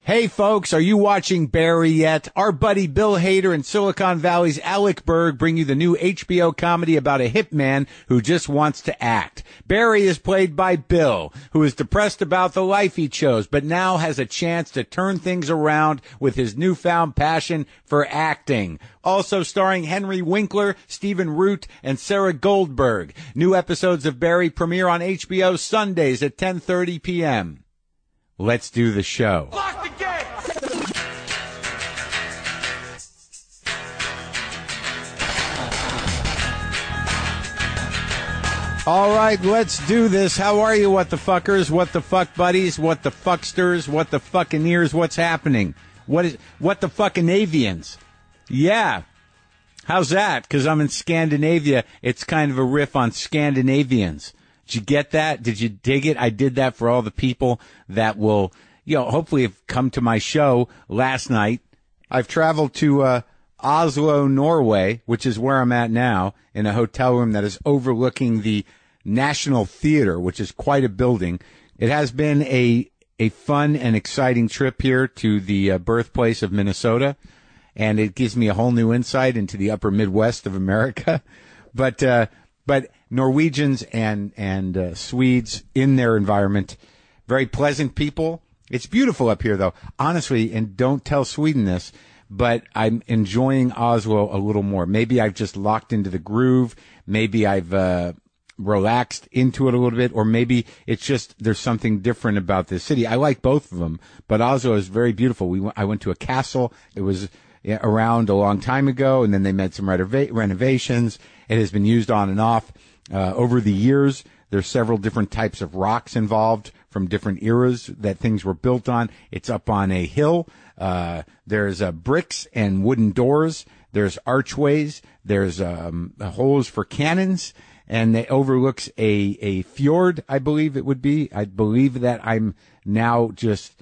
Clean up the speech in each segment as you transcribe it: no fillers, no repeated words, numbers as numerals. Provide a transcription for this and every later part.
Hey folks, are you watching Barry yet? Our buddy Bill Hader and Silicon Valley's Alec Berg bring you the new HBO comedy about a hitman who just wants to act. Barry is played by Bill, who is depressed about the life he chose, but now has a chance to turn things around with his newfound passion for acting. Also starring Henry Winkler, Stephen Root, and Sarah Goldberg. New episodes of Barry premiere on HBO Sundays at 10:30 p.m. Let's do the show. Lock the gate! All right, let's do this. How are you, what the fuckers, what the fuck buddies, what the fucksters, what the fucking ears, what's happening? What the fucking avians? Yeah. How's that? Because I'm in Scandinavia. It's kind of a riff on Scandinavians. Did you get that? Did you dig it? I did that for all the people that will, hopefully have come to my show last night. I've traveled to Oslo, Norway, which is where I'm at now, in a hotel room that is overlooking the National Theater, which is quite a building. It has been a fun and exciting trip here to the birthplace of Minnesota, and it gives me a whole new insight into the upper Midwest of America. But Norwegians and Swedes in their environment, very pleasant people. It's beautiful up here, though. Honestly, and don't tell Sweden this, but I'm enjoying Oslo a little more. Maybe I've just locked into the groove. Maybe I've relaxed into it a little bit, or maybe it's just there's something different about this city. I like both of them, but Oslo is very beautiful. I went to a castle. It was around a long time ago, and then they made some renovations. It has been used on and off over the years. There's several different types of rocks involved from different eras that things were built on. It's up on a hill. There's bricks and wooden doors. There's archways. There's holes for cannons, and it overlooks a fjord, I believe it would be. I believe that I'm now just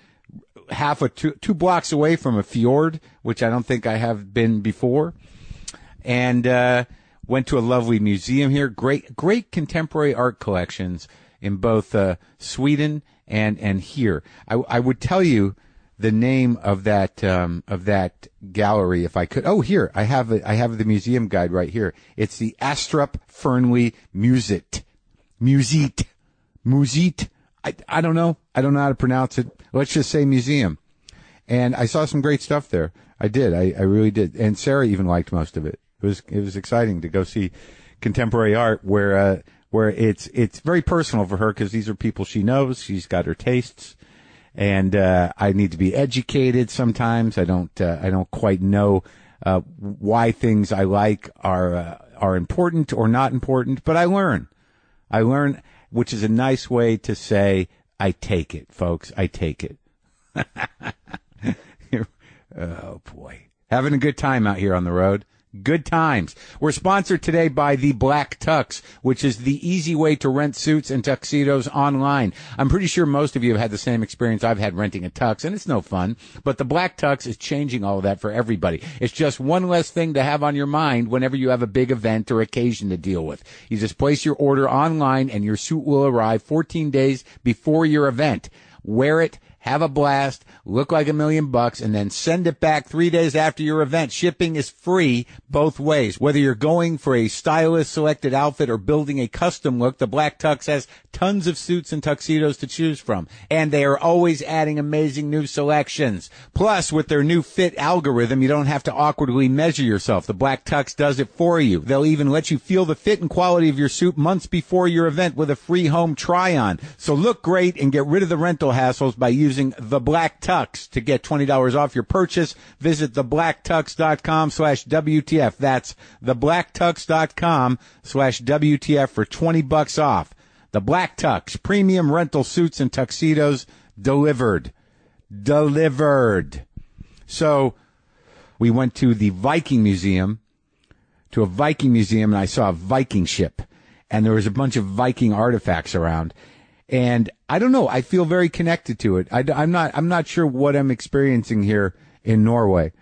two blocks away from a fjord, which I don't think I have been before. And went to a lovely museum here. Great contemporary art collections in both Sweden and here. I would tell you the name of that gallery if I could. Oh, here I have the museum guide right here. It's the Astrup Fearnley Museet. I don't know. I don't know how to pronounce it. Let's just say museum. And I saw some great stuff there. I did. I really did. And Sarah even liked most of it. It was exciting to go see contemporary art where it's very personal for her because these are people she knows. She's got her tastes, and I need to be educated sometimes. I don't quite know why things I like are important or not important, but I learn, which is a nice way to say I take it, folks. I take it. Oh boy, having a good time out here on the road. Good times. We're sponsored today by the Black Tux, which is the easy way to rent suits and tuxedos online. I'm pretty sure most of you have had the same experience I've had renting a tux, and it's no fun. But the Black Tux is changing all of that for everybody. It's just one less thing to have on your mind whenever you have a big event or occasion to deal with. You just place your order online, and your suit will arrive 14 days before your event. Wear it, have a blast, look like $1 million, and then send it back 3 days after your event. Shipping is free both ways. Whether you're going for a stylist selected outfit or building a custom look, the Black Tux has tons of suits and tuxedos to choose from. And they are always adding amazing new selections. Plus, with their new fit algorithm, you don't have to awkwardly measure yourself. The Black Tux does it for you. They'll even let you feel the fit and quality of your suit months before your event with a free home try-on. So look great and get rid of the rental hassles by using the Black Tux. To get $20 off your purchase, visit theblacktux.com/WTF. That's theblacktux.com/WTF for $20 off. The Black Tux, premium rental suits and tuxedos delivered. So we went to the Viking Museum, and I saw a Viking ship, and there was a bunch of Viking artifacts around. And I don't know, I feel very connected to it. I'm not sure what I'm experiencing here in Norway,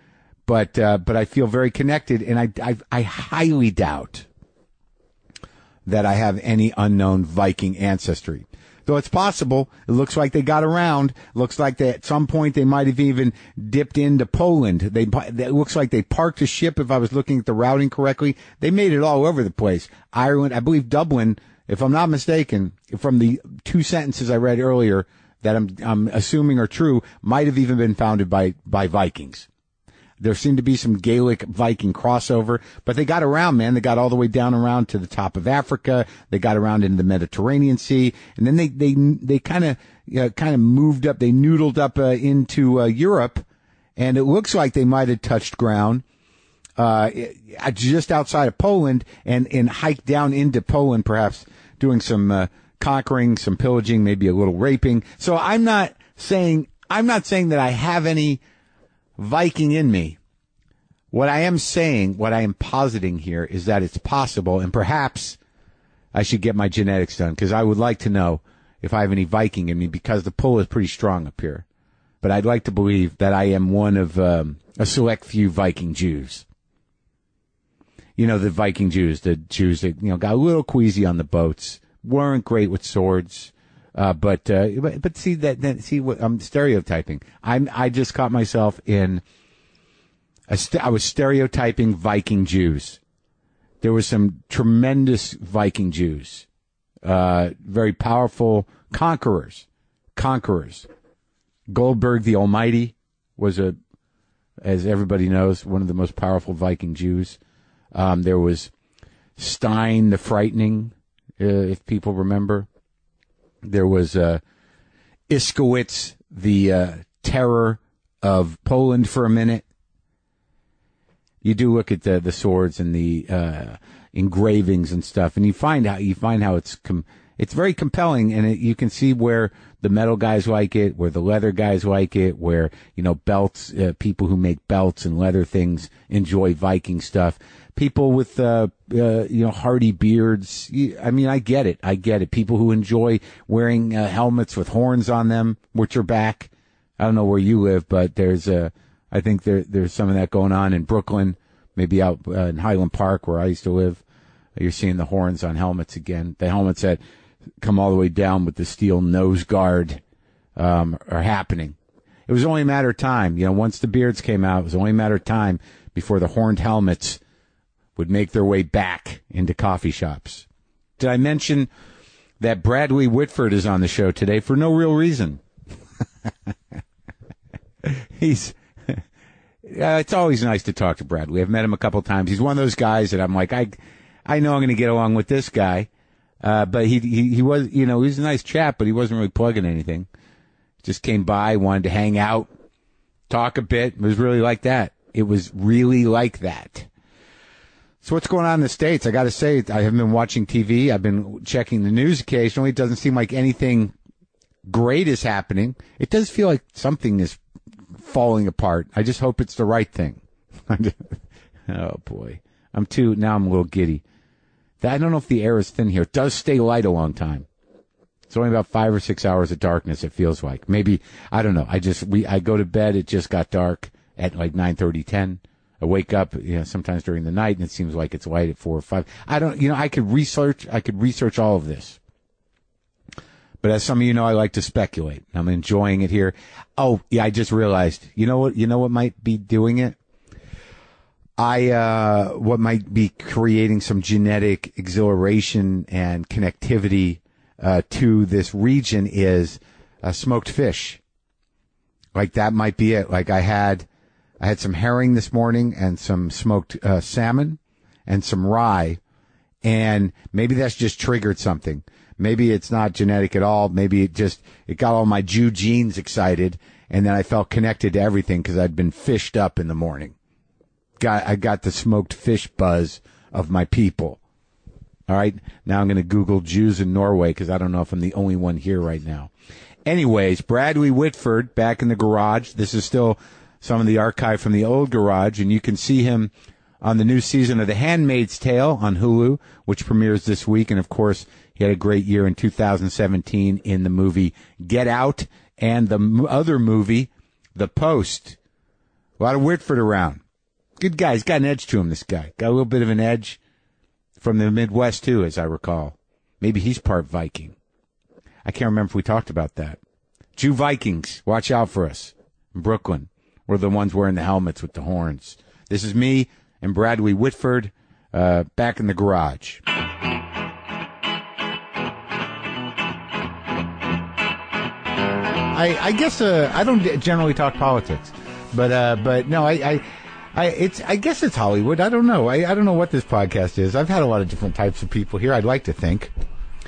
but I feel very connected, and I highly doubt that I have any unknown Viking ancestry. Though it's possible. It looks like they got around. Looks like they, at some point they might have even dipped into Poland. It looks like they parked a ship, if I was looking at the routing correctly. They made it all over the place. Ireland, I believe Dublin, if I'm not mistaken, from the 2 sentences I read earlier that I'm assuming are true, might have even been founded by Vikings. There seemed to be some Gaelic Viking crossover, but they got around, man. They got all the way down around to the top of Africa. They got around into the Mediterranean Sea, and then they kind of moved up. They noodled up into Europe, and it looks like they might have touched ground just outside of Poland and hiked down into Poland, perhaps doing some conquering, some pillaging, maybe a little raping. So I'm not saying that I have any Viking in me. What I am saying, what I am positing here is that it's possible, and perhaps I should get my genetics done, because I would like to know if I have any Viking in me, because the pull is pretty strong up here. But I'd like to believe that I am one of a select few Viking Jews. You know, the Viking Jews, the Jews that, got a little queasy on the boats, weren't great with swords. But see what I'm stereotyping. I just caught myself in I was stereotyping Viking Jews. There were some tremendous Viking Jews, very powerful conquerors. Goldberg the Almighty was as everybody knows, one of the most powerful Viking Jews. There was Stein the Frightening, if people remember. There was Iskowitz, the terror of Poland for a minute. You do look at the swords and the engravings and stuff, and you find how it's very compelling, and you can see where the metal guys like it, where the leather guys like it, where belts, people who make belts and leather things enjoy Viking stuff. People with hardy beards. I get it. People who enjoy wearing helmets with horns on them, which are back. I don't know where you live, but I think there's some of that going on in Brooklyn, maybe out in Highland Park where I used to live. You're seeing the horns on helmets again. The helmets that come all the way down with the steel nose guard are happening. It was only a matter of time. Once the beards came out, it was only a matter of time before the horned helmets would make their way back into coffee shops. Did I mention that Bradley Whitford is on the show today for no real reason? It's always nice to talk to Bradley. I've met him a couple times. He's one of those guys that I'm like, I know I'm going to get along with this guy. But he was, he was a nice chap, but he wasn't really plugging anything. Just came by, wanted to hang out, talk a bit. It was really like that. So what's going on in the States? I got to say, I haven't been watching TV. I've been checking the news occasionally. It doesn't seem like anything great is happening. It does feel like something is falling apart. I just hope it's the right thing. Oh, boy. I'm a little giddy. I don't know if the air is thin here. It does stay light a long time. It's only about 5 or 6 hours of darkness, it feels like. Maybe, I don't know. I go to bed, it just got dark at like 9:30, 10. I wake up, sometimes during the night, and it seems like it's light at 4 or 5. I could research all of this. But as some of you know, I like to speculate. I'm enjoying it here. Oh, yeah, I just realized. You know what might be doing it? What might be creating some genetic exhilaration and connectivity to this region is smoked fish. Like that might be it. Like I had some herring this morning and some smoked salmon and some rye, and maybe that's just triggered something. Maybe it's not genetic at all. Maybe it got all my Jew genes excited, and then I felt connected to everything because I'd been fished up in the morning. I got the smoked fish buzz of my people. All right. Now I'm going to Google Jews in Norway because I don't know if I'm the only one here right now. Anyways, Bradley Whitford back in the garage. This is still some of the archive from the old garage, and you can see him on the new season of The Handmaid's Tale on Hulu, which premieres this week. And, of course, he had a great year in 2017 in the movie Get Out and the other movie, The Post. A lot of Whitford around. Good guy. He's got an edge to him, this guy. Got a little bit of an edge from the Midwest, too, as I recall. Maybe he's part Viking. I can't remember if we talked about that. Jew Vikings, watch out for us. In Brooklyn, we're the ones wearing the helmets with the horns. This is me and Bradley Whitford, back in the garage. I guess I don't generally talk politics, but no, I guess it's Hollywood. I don't know. I don't know what this podcast is. I've had a lot of different types of people here. I'd like to think,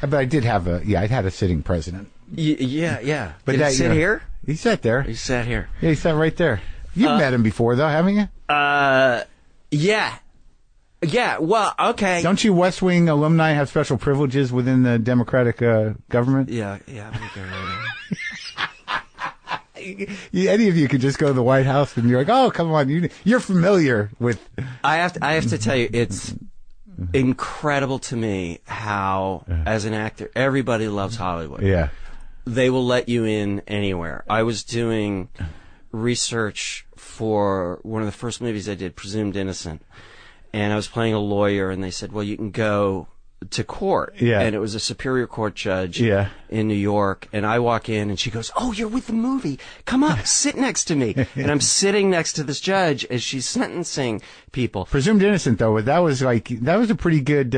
but I did have I had a sitting president. Yeah. But did he sit here? He sat there. He sat here. Yeah, he sat right there. You've met him before, though, haven't you? Yeah. Yeah, well, okay. Don't you West Wing alumni have special privileges within the Democratic government? Yeah. Any of you could just go to the White House and you're like, oh, come on, you're familiar with... I have to tell you, it's incredible to me how, as an actor, everybody loves Hollywood. Yeah. They will let you in anywhere. I was doing research for one of the first movies I did, Presumed Innocent, and I was playing a lawyer, and they said, well, you can go to court. Yeah. And it was a Superior Court judge in New York, and I walk in, and she goes, oh, you're with the movie. Come up, sit next to me. And I'm sitting next to this judge as she's sentencing people. Presumed Innocent, though, that was a pretty good,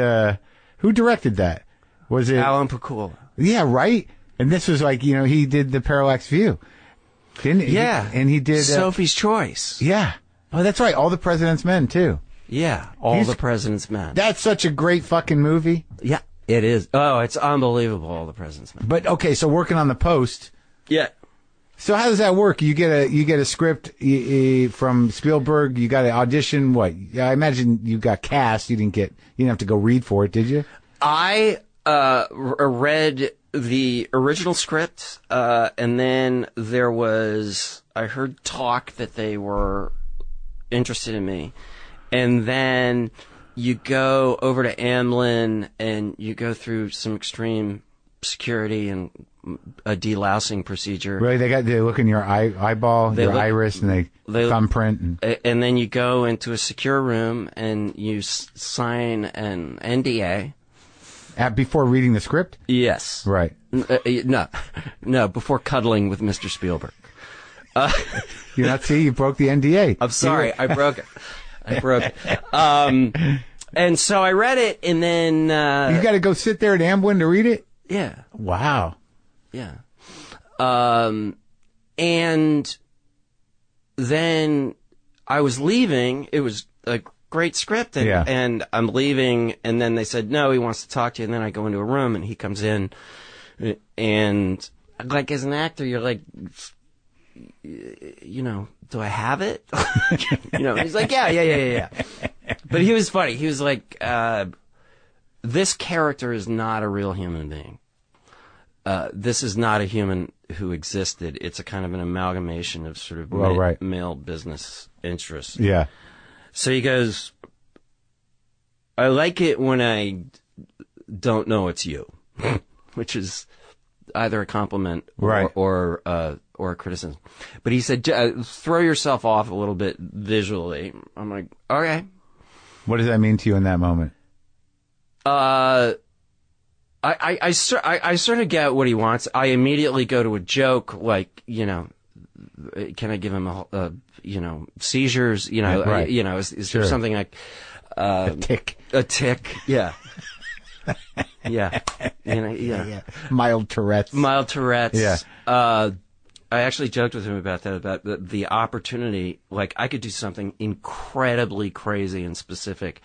who directed that? Was it? Alan Pakula. Yeah, right? And this was he did The Parallax View. Didn't he? Yeah. And he did... Sophie's Choice. Yeah. Oh, that's right. All the President's Men, too. Yeah. All the President's Men. That's such a great fucking movie. Yeah, it is. Oh, it's unbelievable, All the President's Men. But, okay, so working on the post... Yeah. So how does that work? You get a script from Spielberg. You got to audition. What? I imagine you got cast. You didn't have to go read for it, did you? I read the original script, and then I heard talk that they were interested in me, and then you go over to Amblin and you go through some extreme security and a delousing procedure. Really, they look in your eyeball, your iris, and they thumbprint, and then you go into a secure room and you sign an NDA. Before reading the script? Yes. Right. No, before cuddling with Mr. Spielberg. You broke the NDA. I'm sorry, I broke it. And so I read it, and then... you got to go sit there at Amblin to read it? Yeah. Wow. Yeah. And then I was leaving. It was a great script, and I'm leaving, and then they said, no, he wants to talk to you, and then I go into a room, and he comes in, and as an actor, you're like, do I have it? He's like, yeah. But he was funny. He was like, this character is not a real human being. This is not a human who existed. It's a kind of an amalgamation of sort of male business interests. Yeah. So he goes, I like it when I don't know it's you, which is either a compliment or a criticism. But he said, throw yourself off a little bit visually. I'm like, okay. What does that mean to you in that moment? I sort of get what he wants. I immediately go to a joke, like, can I give him seizures? Is there something like a tick? A tick, yeah. Yeah. Mild Tourette's. Yeah. I actually joked with him about that, about the opportunity. Like, I could do something incredibly crazy and specific,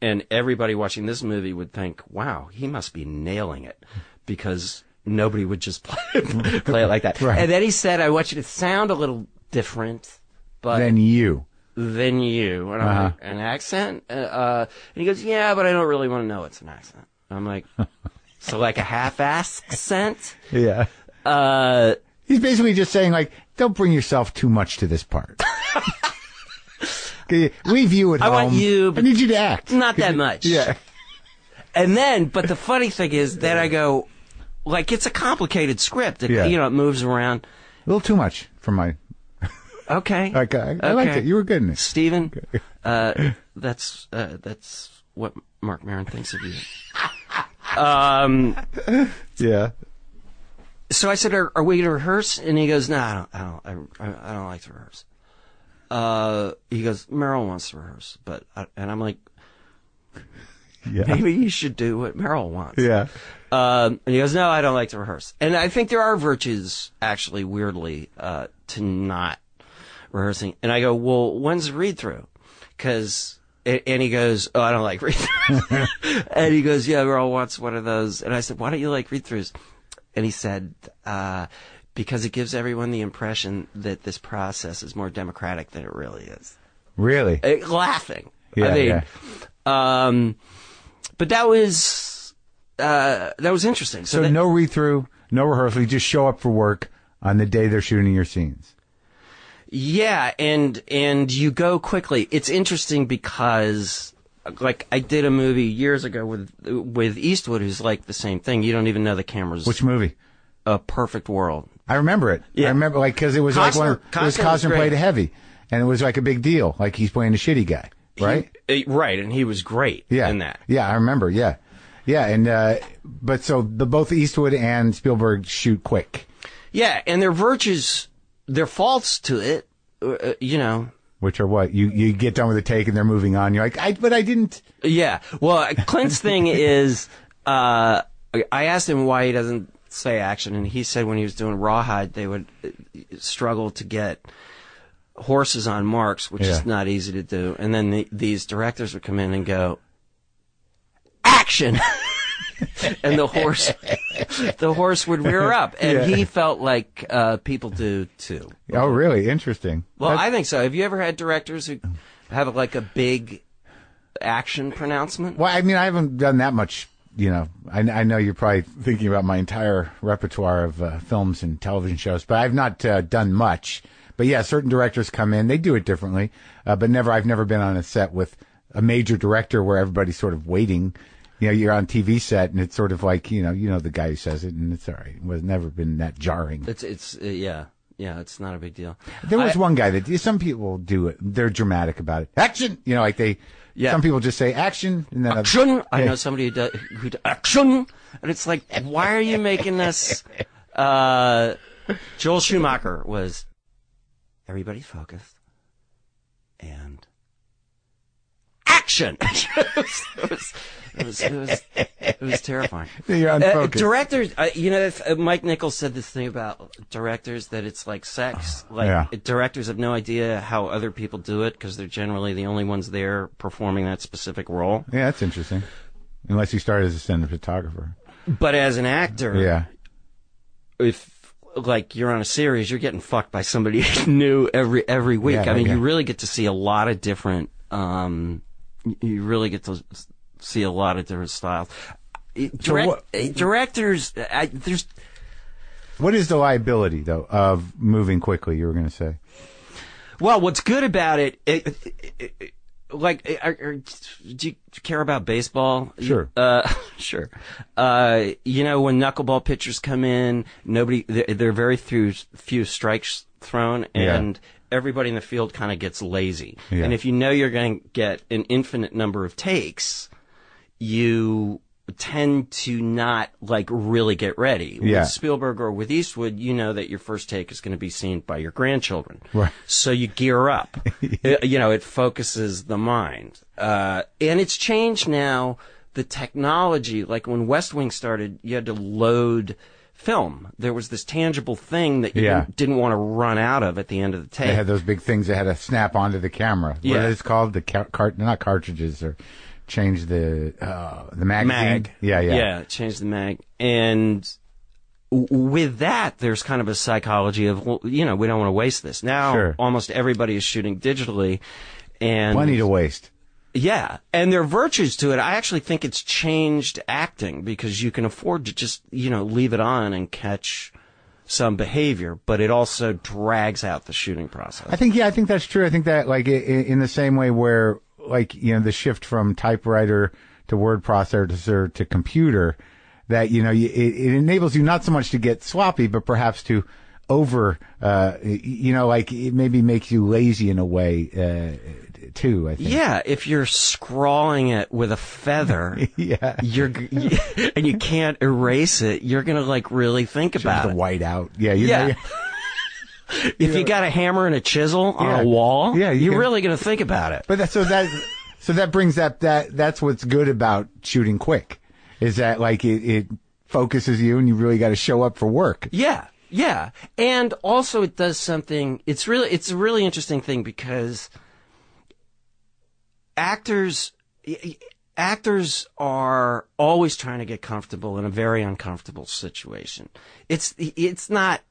and everybody watching this movie would think, wow, he must be nailing it, because nobody would just play it like that. Right. And then he said, I want you to sound a little different, but than you. And I'm like, an accent? And he goes, yeah, but I don't really want to know it's an accent. I'm like, so like a half-ass accent? Yeah. He's basically just saying, like, don't bring yourself too much to this part. Leave you at home. I want you, but I need you to act. Not that much. Yeah. And then, but the funny thing is that I go, like, it's a complicated script. It, it moves around. A little too much for my... Okay. I liked it. You were good in it. Stephen, that's what Marc Maron thinks of you. Yeah. So I said, are we going to rehearse? And he goes, no, I don't like to rehearse. He goes, Meryl wants to rehearse, and I'm like, maybe you should do what Meryl wants. Yeah. And he goes, no, I don't like to rehearse. And I think there are virtues, actually, weirdly, to not rehearsing. And I go, well, when's the read-through? And he goes, oh, I don't like read-throughs. And he goes, yeah, Meryl wants one of those. And I said, why don't you like read-throughs? And he said, because it gives everyone the impression that this process is more democratic than it really is. Really? Laughing. Yeah, I mean, but that was interesting. So no read-through, no rehearsal. You just show up for work on the day they're shooting your scenes. Yeah, and you go quickly. It's interesting because, like, I did a movie years ago with Eastwood, who's like the same thing. You don't even know the camera's. Which movie? A Perfect World. I remember it. Yeah. I remember, like, because it was Costner played a heavy, and it was like a big deal. Like he's playing a shitty guy, right? Right, and he was great in that. Yeah, I remember. Yeah, and but so both Eastwood and Spielberg shoot quick. Yeah, and their virtues, their faults to it, Which are what? You get done with the take and they're moving on. You're like, but I didn't. Yeah. Well, Clint's thing is, I asked him why he doesn't say action, and he said when he was doing Rawhide, they would struggle to get horses on marks, which is not easy to do. And then these directors would come in and go, action! And the horse would rear up, and he felt like people do too. Oh, really? Interesting. Well, I think so. Have you ever had directors who have like a big action pronouncement? Well, I mean, I haven't done that much. I know you're probably thinking about my entire repertoire of films and television shows, but I've not done much. But yeah, certain directors come in, they do it differently. But I've never been on a set with a major director where everybody's sort of waiting. You're on TV set, and it's sort of like, the guy who says it, and it's all right. It was never been that jarring. Yeah, it's not a big deal. There was one guy that, some people do it. They're dramatic about it. Action! Some people just say action, and then action! I know somebody who does action! And it's like, why are you making this? Joel Schumacher was, everybody focused, and action! It was terrifying. You're unfocused. Directors, Mike Nichols said this thing about directors, that it's like sex. Directors have no idea how other people do it because they're generally the only ones there performing that specific role. Yeah, that's interesting. Unless you start as a cinematographer. But as an actor, if you're on a series, you're getting fucked by somebody new every week. Yeah, you really get to see a lot of different. You really get to see a lot of different styles. Directors, there's. What is the liability, though, of moving quickly? You were going to say. Well, what's good about it? Do you care about baseball? Sure. Sure. When knuckleball pitchers come in, there are very few strikes thrown, and everybody in the field kind of gets lazy. Yeah. And if you know you're going to get an infinite number of takes, you tend to not really get ready. With Spielberg or with Eastwood, you know that your first take is going to be seen by your grandchildren. Right. So you gear up. It focuses the mind. And it's changed now, the technology. Like when West Wing started, you had to load film. There was this tangible thing that you didn't want to run out of at the end of the tape. They had those big things that had to snap onto the camera. What are those called? Not cartridges, or change the magazine. Mag. Yeah, change the mag. And with that, there's kind of a psychology of, we don't want to waste this. Now, almost everybody is shooting digitally. And plenty to waste. Yeah, and there are virtues to it. I actually think it's changed acting because you can afford to just, leave it on and catch some behavior, but it also drags out the shooting process. I think that's true. I think that, in the same way where, the shift from typewriter to word processor to computer, that, it enables you not so much to get sloppy, but perhaps to over, like it maybe makes you lazy in a way, too, I think. Yeah, if you're scrawling it with a feather, Yeah. and you can't erase it, you're gonna like really think about The it. white out. Yeah. Yeah. If you got a hammer and a chisel on a wall, you're really gonna think about it. But so that brings that's what's good about shooting quick, is that like it focuses you and you really got to show up for work. Yeah. Yeah. And also it does something, it's a really interesting thing because actors are always trying to get comfortable in a very uncomfortable situation. It's not,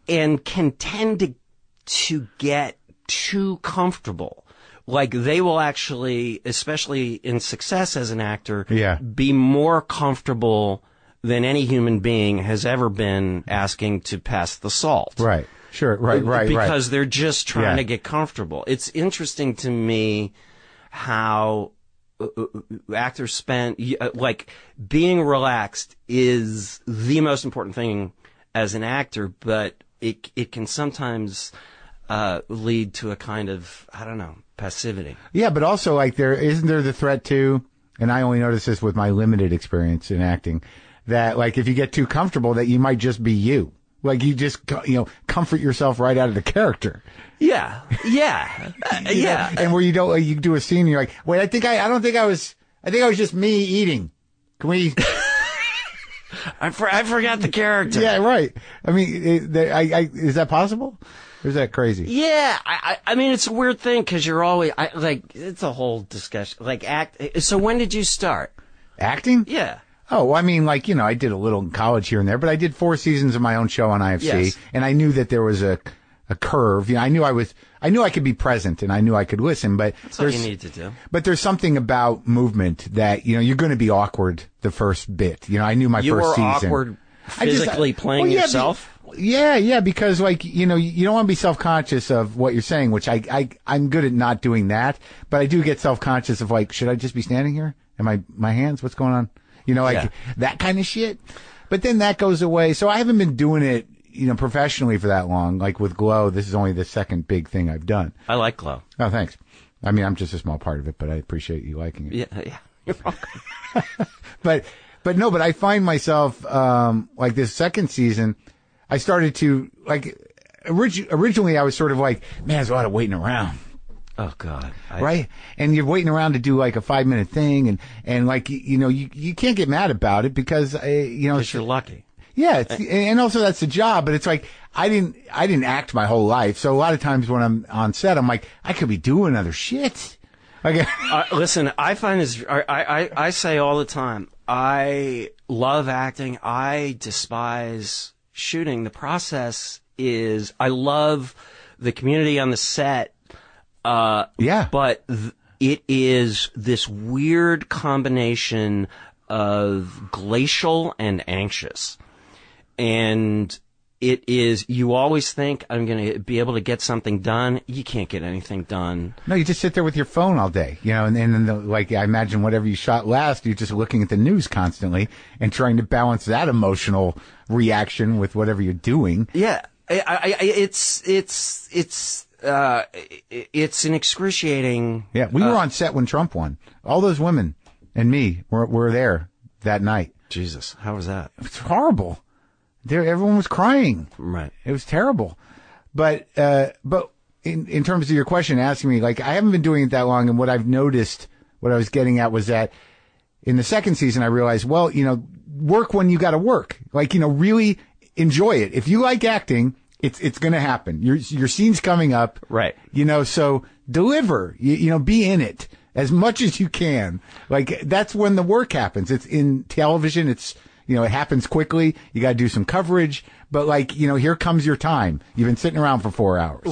and can tend to get too comfortable. Like they will actually, especially in success as an actor, be more comfortable than any human being has ever been asking to pass the salt. Right. Sure. Right. Because they're just trying to get comfortable. It's interesting to me how actors spend, like being relaxed is the most important thing as an actor, but it can sometimes lead to a kind of, I don't know, passivity. Yeah, but also like isn't there the threat too, and I only notice this with my limited experience in acting, that like if you get too comfortable that you might just be you. Like you just, comfort yourself right out of the character. Yeah. Yeah. Yeah. And where you do a scene and you're like, wait, I think I was just me eating. Can we? I forgot the character. Yeah, right. I mean, is that possible? Or is that crazy? Yeah. I mean, it's a weird thing because you're always, it's a whole discussion. Like so when did you start? Acting? Yeah. Oh, I mean, like, I did a little in college here and there, but I did 4 seasons of my own show on IFC, and I knew that there was a curve. I knew I could be present, and I knew I could listen, but that's all you need to do. But there's something about movement that, you're going to be awkward the first bit. I knew my first season. You were awkward physically playing yourself? Yeah, because like, you don't want to be self-conscious of what you're saying, which I'm good at not doing that, but I do get self-conscious of like, should I just be standing here? Am my hands, what's going on? That kind of shit. But then that goes away. So I haven't been doing it, professionally for that long. Like with Glow, this is only the second big thing I've done. I like Glow. Oh, thanks. I mean, I'm just a small part of it, but I appreciate you liking it. Yeah. You're welcome. But I find myself, like this second season, I started to, like, originally I was sort of like, man, there's a lot of waiting around. Oh God! Right, and you're waiting around to do like a 5-minute thing, and like you can't get mad about it because because you're lucky. Yeah, and also that's the job, but it's like I didn't act my whole life, so a lot of times when I'm on set, I'm like I could be doing other shit. Okay. Listen, I find this. I say all the time. I love acting. I despise shooting. The process is. I love the community on the set. But it is this weird combination of glacial and anxious. And it is, you always think I'm going to be able to get something done. You can't get anything done. No, you just sit there with your phone all day, and then like I imagine whatever you shot last, you're just looking at the news constantly and trying to balance that emotional reaction with whatever you're doing. Yeah. It's an excruciating. Yeah, we were on set when Trump won. All those women and me were there that night. Jesus, how was that? It was horrible. Everyone was crying. Right. It was terrible. But in terms of your question, asking me, like, I haven't been doing it that long, and what I've noticed, what I was getting at was that in the second season, I realized, well, work when you got to work. Like, really enjoy it. If you like acting, it's going to happen. Your scene's coming up. Right. So deliver, be in it as much as you can. Like, that's when the work happens. It's in television. It's, it happens quickly. You got to do some coverage, but like, here comes your time. You've been sitting around for 4 hours.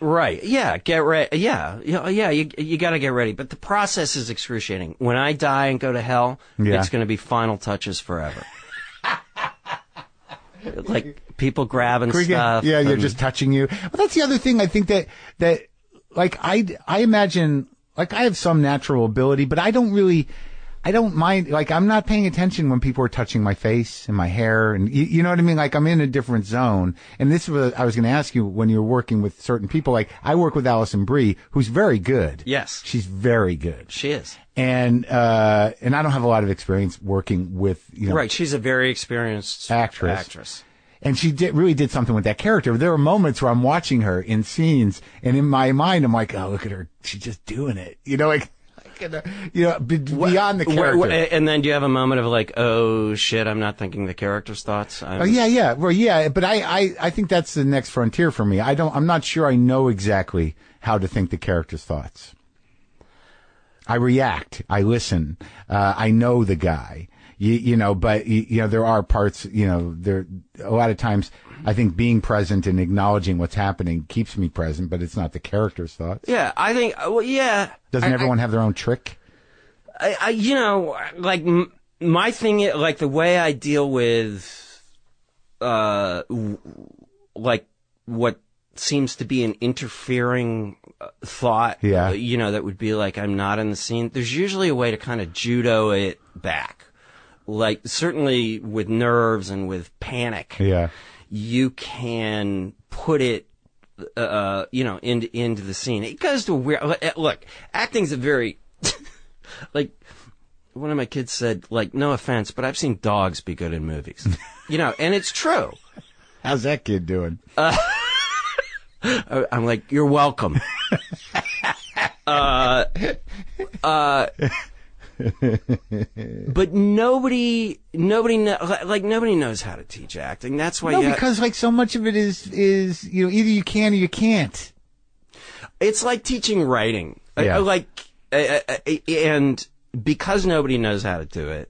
Right. Yeah. Get ready. Yeah. You got to get ready. But the process is excruciating. When I die and go to hell, it's going to be final touches forever. Like people grabbing stuff. Yeah, you're just touching you. Well, that's the other thing. I think that like I imagine, like I have some natural ability, but I don't really I don't mind, like, I'm not paying attention when people are touching my face and my hair, and you know what I mean? Like, I'm in a different zone. And this was, I was going to ask you, when you're working with certain people, like, I work with Alison Brie, who's very good. Yes. She's very good. She is. And I don't have a lot of experience working with, Right, she's a very experienced actress. And she really did something with that character. There were moments where I'm watching her in scenes, and in my mind, I'm like, oh, look at her. She's just doing it. Beyond the character. And then do you have a moment of like, oh shit, I'm not thinking the character's thoughts? Oh yeah. Well, yeah, but I think that's the next frontier for me. I'm not sure I know exactly how to think the character's thoughts. I react. I listen. I know the guy. But there are parts, there, a lot of times I think being present and acknowledging what's happening keeps me present, but it's not the character's thoughts. Yeah, I think, Doesn't everyone have their own trick? My thing, like the way I deal with, like what seems to be an interfering thought, that would be like, I'm not in the scene. There's usually a way to kind of judo it back. Like, certainly with nerves and with panic, you can put it, into the scene. It goes to a weird, look, acting's a very, like, one of my kids said, like, no offense, but I've seen dogs be good in movies. And it's true. How's that kid doing? I'm like, you're welcome. But nobody knows how to teach acting. That's why. Because like so much of it is either you can or you can't. It's like teaching writing. And because nobody knows how to do it,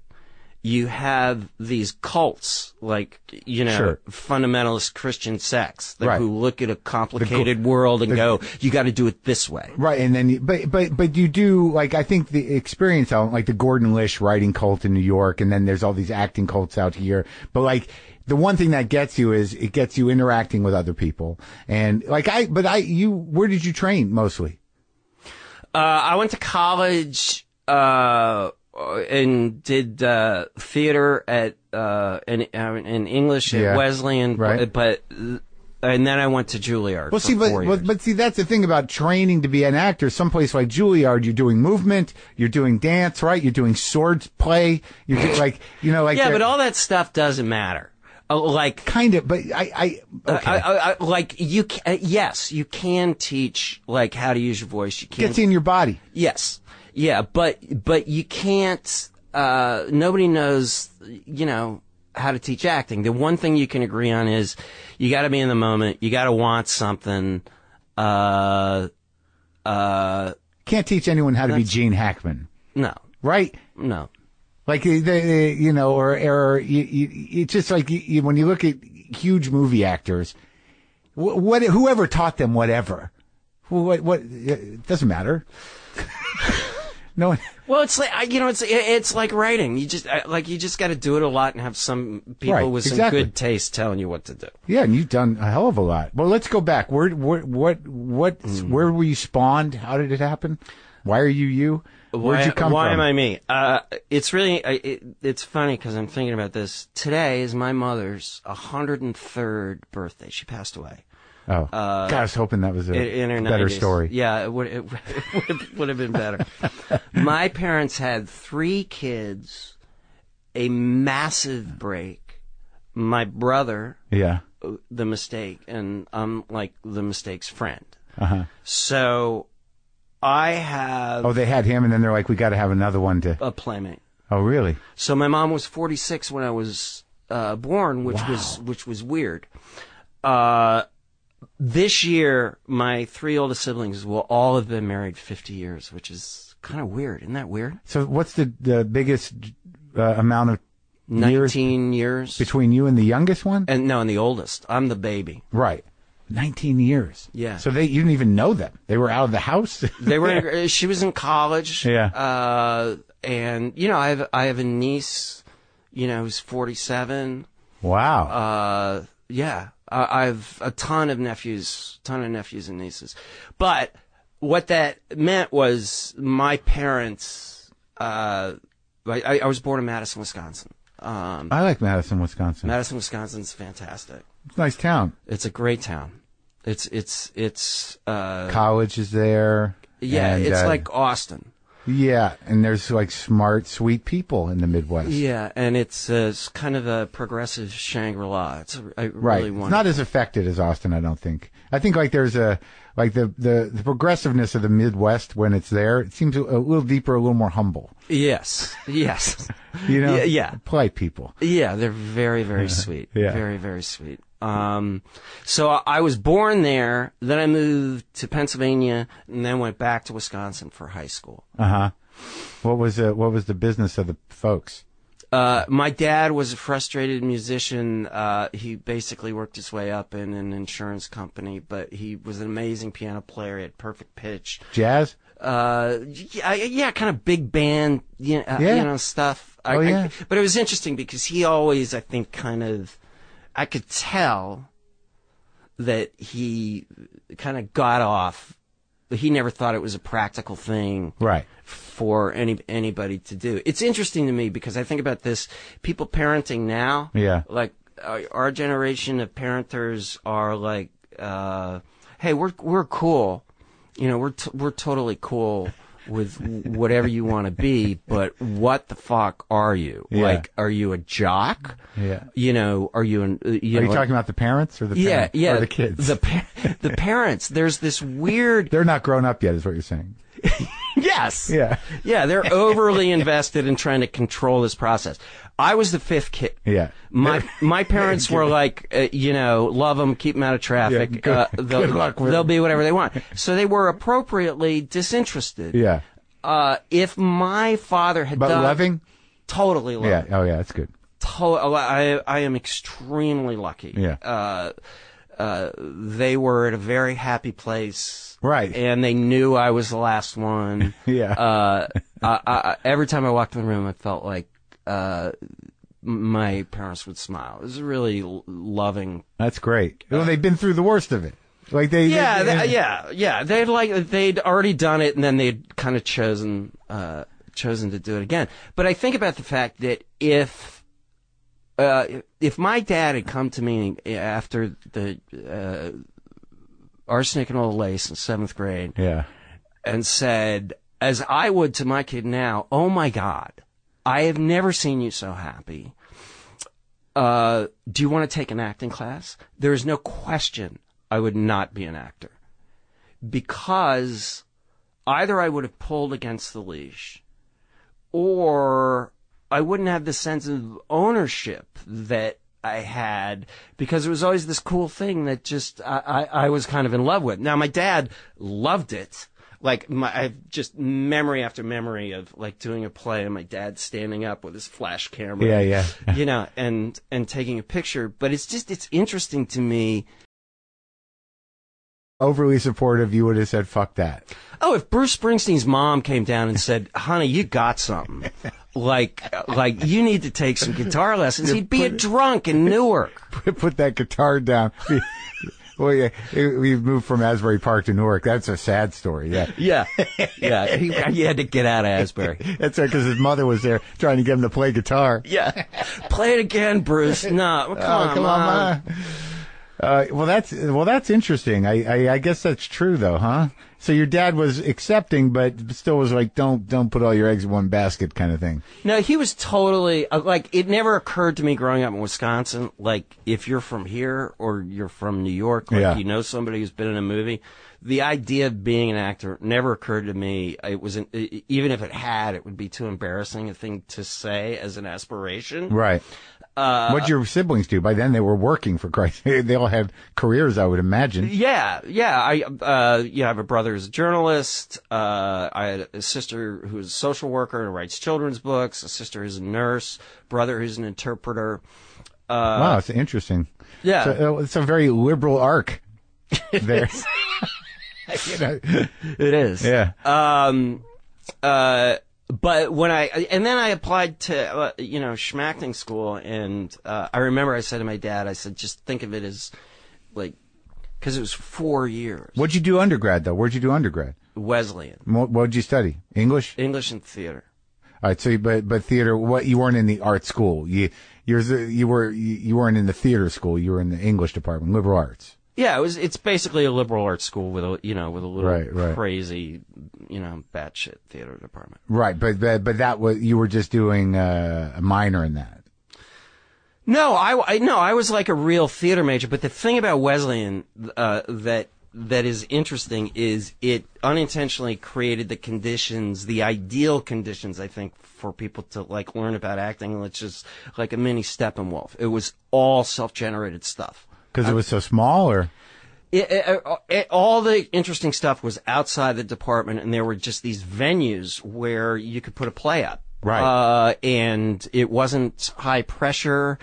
you have these cults, like, fundamentalist Christian sects who look at a complicated world and go, you got to do it this way. Right. And then, but you do, like, I think the experience out, like the Gordon Lish writing cult in New York, and then there's all these acting cults out here. But like, the one thing that gets you is it gets you interacting with other people. And like, where did you train mostly? I went to college, and did theater at in English at Wesleyan, but and then I went to Juilliard. Well, see, but see, that's the thing about training to be an actor. Someplace like Juilliard, you're doing movement, you're doing dance, right? You're doing sword play. You're doing, but all that stuff doesn't matter. Like kind of, but like you you can teach like how to use your voice. You can gets in your body. Yes. Yeah, but you can't, nobody knows, how to teach acting. The one thing you can agree on is you gotta be in the moment, you gotta want something, can't teach anyone how to be Gene Hackman. No. Right? No. Like, it's just like, when you look at huge movie actors, whoever taught them whatever, it doesn't matter. No. Well, it's like it's like writing. You just got to do it a lot and have some people with some good taste telling you what to do. Yeah, and you've done a hell of a lot. Well, let's go back. Where were you spawned? How did it happen? Why are you? Where'd you come from? Why am I me? It's really it's funny because I'm thinking about this. Today is my mother's 103rd birthday. She passed away. Oh, God, I was hoping that was a better 90s. story. Yeah, it would have been better. My parents had 3 kids, a massive break. My brother, the mistake, and I'm like the mistake's friend. Uh-huh. So I have... Oh, they had him, and then they're like, we got to have another one to... A playmate. Oh, really? So my mom was 46 when I was born, which was weird. This year, my 3 oldest siblings will all have been married 50 years, which is kind of weird. Isn't that weird? So what's the biggest amount of 19 years between you and the youngest one? And the oldest. I'm the baby. Right. 19 years. Yeah. So you didn't even know them. They were out of the house. They were. She was in college. Yeah. And I have a niece, who's 47. Wow. Yeah. I've a ton of nephews and nieces. But what that meant was my parents, I was born in Madison, Wisconsin. I like Madison, Wisconsin. Madison, Wisconsin's fantastic. It's a nice town. It's a great town. It's college is there. Yeah, and, it's like Austin. Yeah, and there's like smart, sweet people in the Midwest. Yeah, and it's kind of a progressive Shangri-La. It's really wonderful. It's not as affected as Austin, I don't think. I think like there's the progressiveness of the Midwest when it's there. It seems a little deeper, a little more humble. Yes. You know, yeah, polite people. Yeah, they're very, very sweet. Yeah. Very, very sweet. So I was born there, then I moved to Pennsylvania, and then went back to Wisconsin for high school. What was the business of the folks? My dad was a frustrated musician. He basically worked his way up in an insurance company, but he was an amazing piano player. He had perfect pitch. Jazz? Yeah, kind of big band, you know, stuff. But it was interesting because he always, I think, I could tell that he kind of got off. He never thought it was a practical thing, right, for anybody to do. It's interesting to me because I think about this. People parenting now, like our generation of parenters are like, "Hey, we're cool, you know, we're totally cool with whatever you want to be, but what the fuck are you? Yeah. Like, are you a jock? Yeah. You know, are you are you talking about the parents or the parents? Yeah, or the kids? The parents. There's this weird. They're not grown up yet, is what you're saying. Yes. Yeah. Yeah, they're overly invested in trying to control this process. I was the fifth kid. Yeah. My parents were like, love them, keep them out of traffic. Yeah, good luck with they'll them. be whatever they want. So they were appropriately disinterested. Yeah. If my father had done... loving? Totally loving. Yeah. Oh, yeah, that's good. I am extremely lucky. Yeah. They were at a very happy place. Right. And they knew I was the last one. Yeah. Every time I walked in the room, I felt like my parents would smile. It was really loving. That's great. Well, they've been through the worst of it. Like they'd already done it, and then they'd kind of chosen to do it again. But I think about the fact that if my dad had come to me after the Arsenic and Old Lace in 7th grade, and said, as I would to my kid now, "Oh my God, I have never seen you so happy. Do you want to take an acting class?" There is no question I would not be an actor. Because either I would have pulled against the leash, or I wouldn't have the sense of ownership that I had, because it was always this cool thing that just I was kind of in love with. Now, my dad loved it. Like, I've just memory after memory of, like, doing a play and my dad standing up with his flash camera. Yeah. You know, and taking a picture. But it's interesting to me. Overly supportive, you would have said, fuck that. Oh, if Bruce Springsteen's mom came down and said, "Honey, you got something. Like you need to take some guitar lessons," he'd be a drunk in Newark. Put that guitar down. Well, yeah, we've moved from Asbury Park to Newark. That's a sad story. Yeah. He had to get out of Asbury. That's right, because his mother was there trying to get him to play guitar. Yeah. Play it again, Bruce. No, come on. Well, that's interesting. I guess that's true, though, huh? So your dad was accepting, but still was like, don't put all your eggs in one basket, kind of thing. No, he was totally like. It never occurred to me growing up in Wisconsin, like, if you're from here or you're from New York, like, you know somebody who's been in a movie. The idea of being an actor never occurred to me. It wasn't, even if it had, it would be too embarrassing a thing to say as an aspiration. Right. What'd your siblings do? By then they were working, for Christ's sake. They all had careers, I would imagine. Yeah. I have a brother who's a journalist. I had a sister who's a social worker and writes children's books. A sister who's a nurse. Brother who's an interpreter. Wow, it's interesting. Yeah. So, it's a very liberal arc there. It is. Yeah. But when then I applied to, schmacting school, and I remember I said to my dad, I said, just think of it as, like, because it was 4 years. What'd you do undergrad, though? Where'd you do undergrad? Wesleyan. What'd you study? English? English and theater. All right. So, but theater. What you weren't in the art school. You weren't in the theater school. You were in the English department, liberal arts. Yeah, it's basically a liberal arts school with a little right. crazy, batshit theater department. Right, but that was, you were just doing a minor in that. No, I was like a real theater major. But the thing about Wesleyan that is interesting is it unintentionally created the ideal conditions, I think, for people to like learn about acting. It's just like a mini Steppenwolf. It was all self-generated stuff. Because it was so small, or? All the interesting stuff was outside the department, and there were just these venues where you could put a play up. Right. And it wasn't high pressure,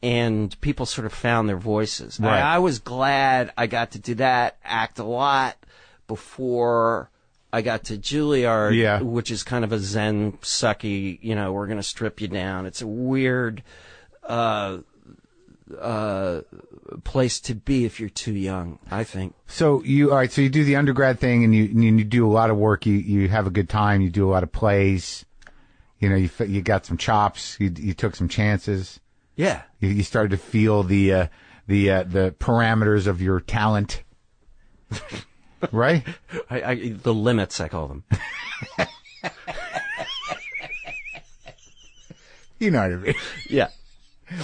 and people sort of found their voices. Right. I was glad I got to do that, act a lot, before I got to Juilliard, which is kind of a zen, sucky, we're going to strip you down. It's a weird place to be if you're too young, I think. So all right, so you do the undergrad thing, and you do a lot of work. You have a good time. You do a lot of plays. You got some chops. You took some chances. Yeah. You started to feel the parameters of your talent. Right? The limits, I call them. You know what I mean? Yeah.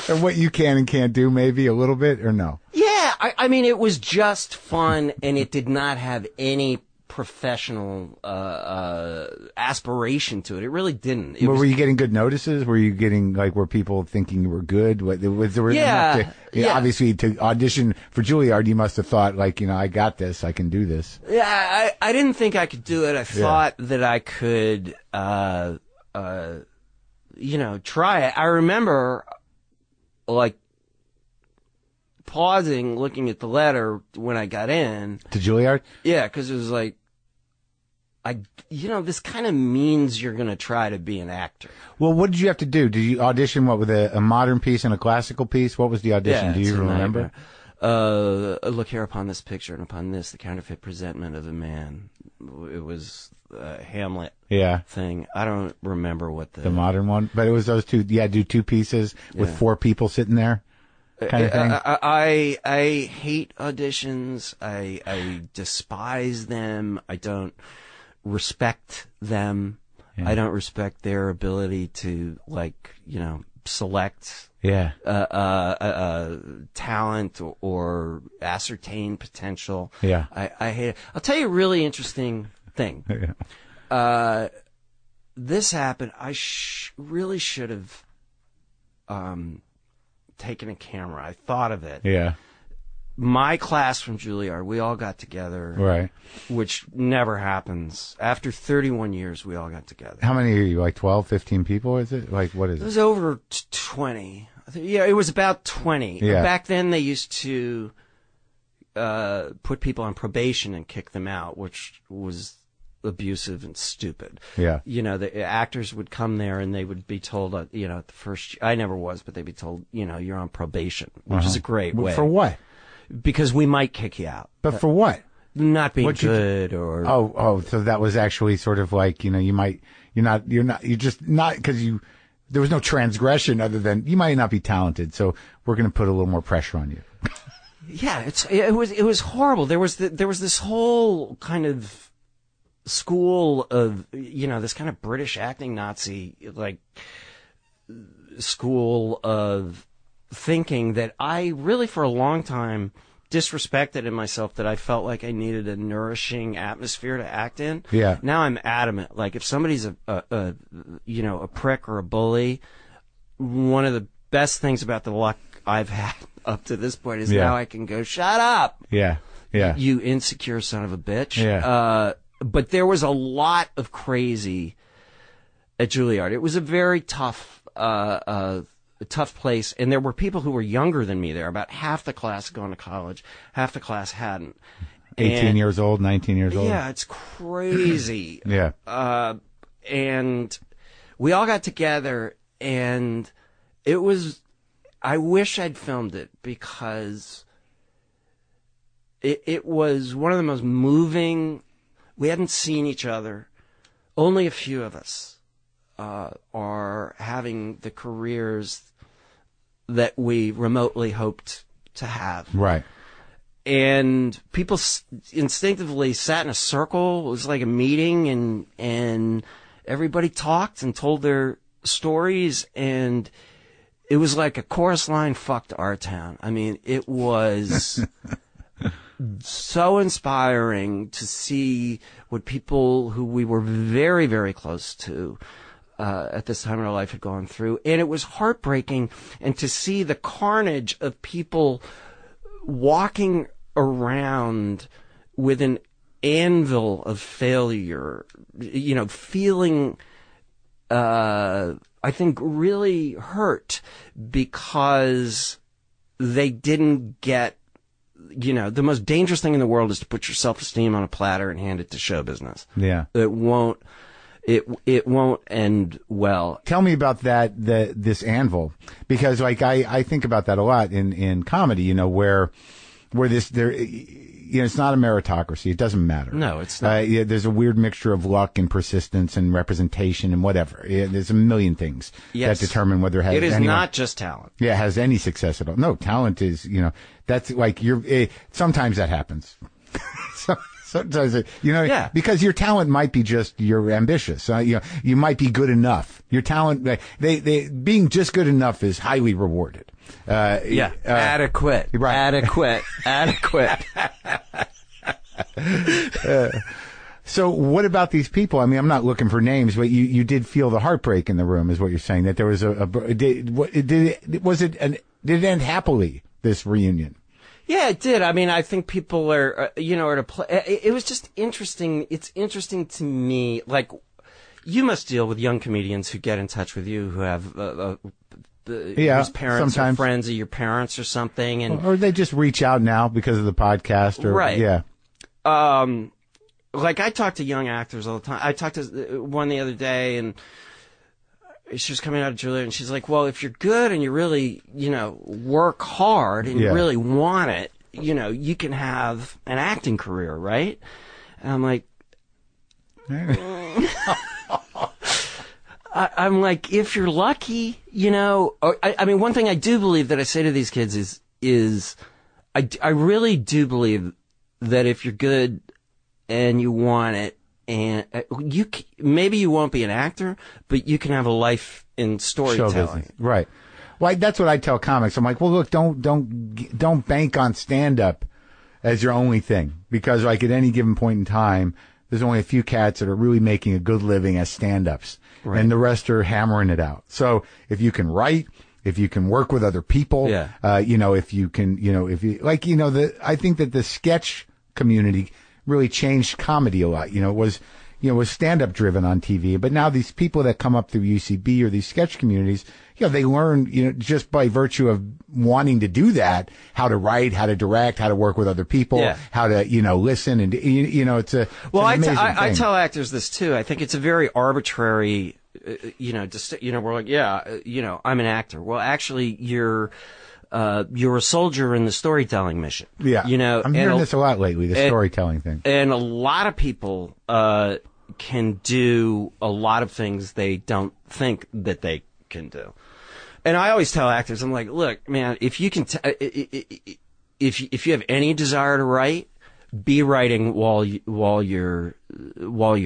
And what you can and can't do, maybe a little bit, or no? Yeah, I mean, it was just fun, and it did not have any professional aspiration to it. It really didn't. Were you getting good notices? Were you getting, like, were people thinking you were good? Was there enough to, obviously, to audition for Juilliard, you must have thought, like, I got this, I can do this. Yeah, I didn't think I could do it. I thought that I could, try it. I remember, like, pausing, looking at the letter when I got in. To Juilliard? Yeah, because it was like, this kind of means you're going to try to be an actor. Well, what did you have to do? Did you audition, with a modern piece and a classical piece? What was the audition? Yeah, do you remember? Look here upon this picture, and upon this, the counterfeit presentment of the man. It was a Hamlet thing. I don't remember what the modern one, but it was those two. Yeah, do two pieces with four people sitting there, kind of thing. I hate auditions. I despise them. I don't respect them. Yeah. I don't respect their ability to, select talent or ascertain potential. Yeah. I hate it. I'll tell you a really interesting thing. This happened. I really should have taken a camera. I thought of it. Yeah. My class from Juilliard, we all got together. Right. Which never happens. After 31 years, we all got together. How many are you? Like 12, 15 people, is it? Like, what is it? It was over 20. Yeah, it was about 20. Yeah. Back then, they used to put people on probation and kick them out, which was abusive and stupid. Yeah. The actors would come there and they would be told, at the first, I never was, but they'd be told, you're on probation, which is a great way. For what? Because we might kick you out. But for what? Not being good or... So that was actually sort of like, you're just not, because there was no transgression other than you might not be talented, so we're going to put a little more pressure on you. Yeah, it was horrible. There was this whole kind of school of, this kind of British acting Nazi, school of thinking that I really for a long time disrespected in myself, that I felt like I needed a nourishing atmosphere to act in. Yeah. Now I'm adamant. Like, if somebody's a prick or a bully, one of the best things about the luck I've had up to this point is now I can go, shut up. Yeah. Yeah. You insecure son of a bitch. Yeah. But there was a lot of crazy at Juilliard. It was a very tough place, and there were people who were younger than me there. About half the class had gone to college, half the class hadn't. 18 years old, 19 years old. Yeah, it's crazy. Yeah. And we all got together, and it was, I wish I'd filmed it, because it was one of the most moving. We hadn't seen each other, only a few of us. are having the careers that we remotely hoped to have. Right. And people instinctively sat in a circle. It was like a meeting, and everybody talked and told their stories, and it was like a chorus line, "Fucked our town." I mean, it was so inspiring to see what people who we were very, very close to at this time in our life had gone through. And it was heartbreaking, and to see the carnage of people walking around with an anvil of failure, feeling, I think, really hurt because they didn't get, the most dangerous thing in the world is to put your self-esteem on a platter and hand it to show business. Yeah. It won't end well. Tell me about this anvil, because I think about that a lot in comedy, where it's not a meritocracy. It doesn't matter. No, it's not. There's a weird mixture of luck and persistence and representation and whatever. There's a million things that determine whether it is not just talent. Yeah, it has any success at all. No, talent is, that's like sometimes that happens. Sometimes because your talent might be just you're ambitious. You might be good enough. Your talent, they being just good enough is highly rewarded. Adequate. Right. Adequate. So what about these people? I mean, I'm not looking for names, but you did feel the heartbreak in the room, is what you're saying. That there was did it end happily, this reunion? Yeah, it did. I mean, I think people are, are to play. It was just interesting. It's interesting to me. Like, you must deal with young comedians who get in touch with you who have, whose parents are friends of your parents or something, or they just reach out now because of the podcast, or right. Yeah. Like I talk to young actors all the time. I talked to one the other day, and she was coming out of Juilliard, and she's like, well, if you're good and you really, work hard and you really want it, you can have an acting career, right? And I'm like, I'm like, if you're lucky, I mean, one thing I do believe that I say to these kids is I really do believe that if you're good and you want it, and maybe you won't be an actor, but you can have a life in storytelling. Right. Well, that's what I tell comics. I'm like, well, look, don't bank on stand-up as your only thing, because like at any given point in time, there's only a few cats that are really making a good living as stand-ups, right, and the rest are hammering it out. So if you can write, if you can work with other people, if you can, I think that the sketch community really changed comedy a lot. It was stand-up driven on TV, but now these people that come up through UCB or these sketch communities, they learn, just by virtue of wanting to do that, how to write, how to direct, how to work with other people, how to, listen, and it's an amazing thing. I tell actors this too. I think it's a very arbitrary, we're like, I'm an actor. Well, actually, you're a soldier in the storytelling mission. Yeah. I'm hearing this a lot lately, the storytelling thing. And a lot of people, can do a lot of things they don't think that they can do. And I always tell actors, I'm like, look, man, if you can, if you have any desire to write, be writing while you're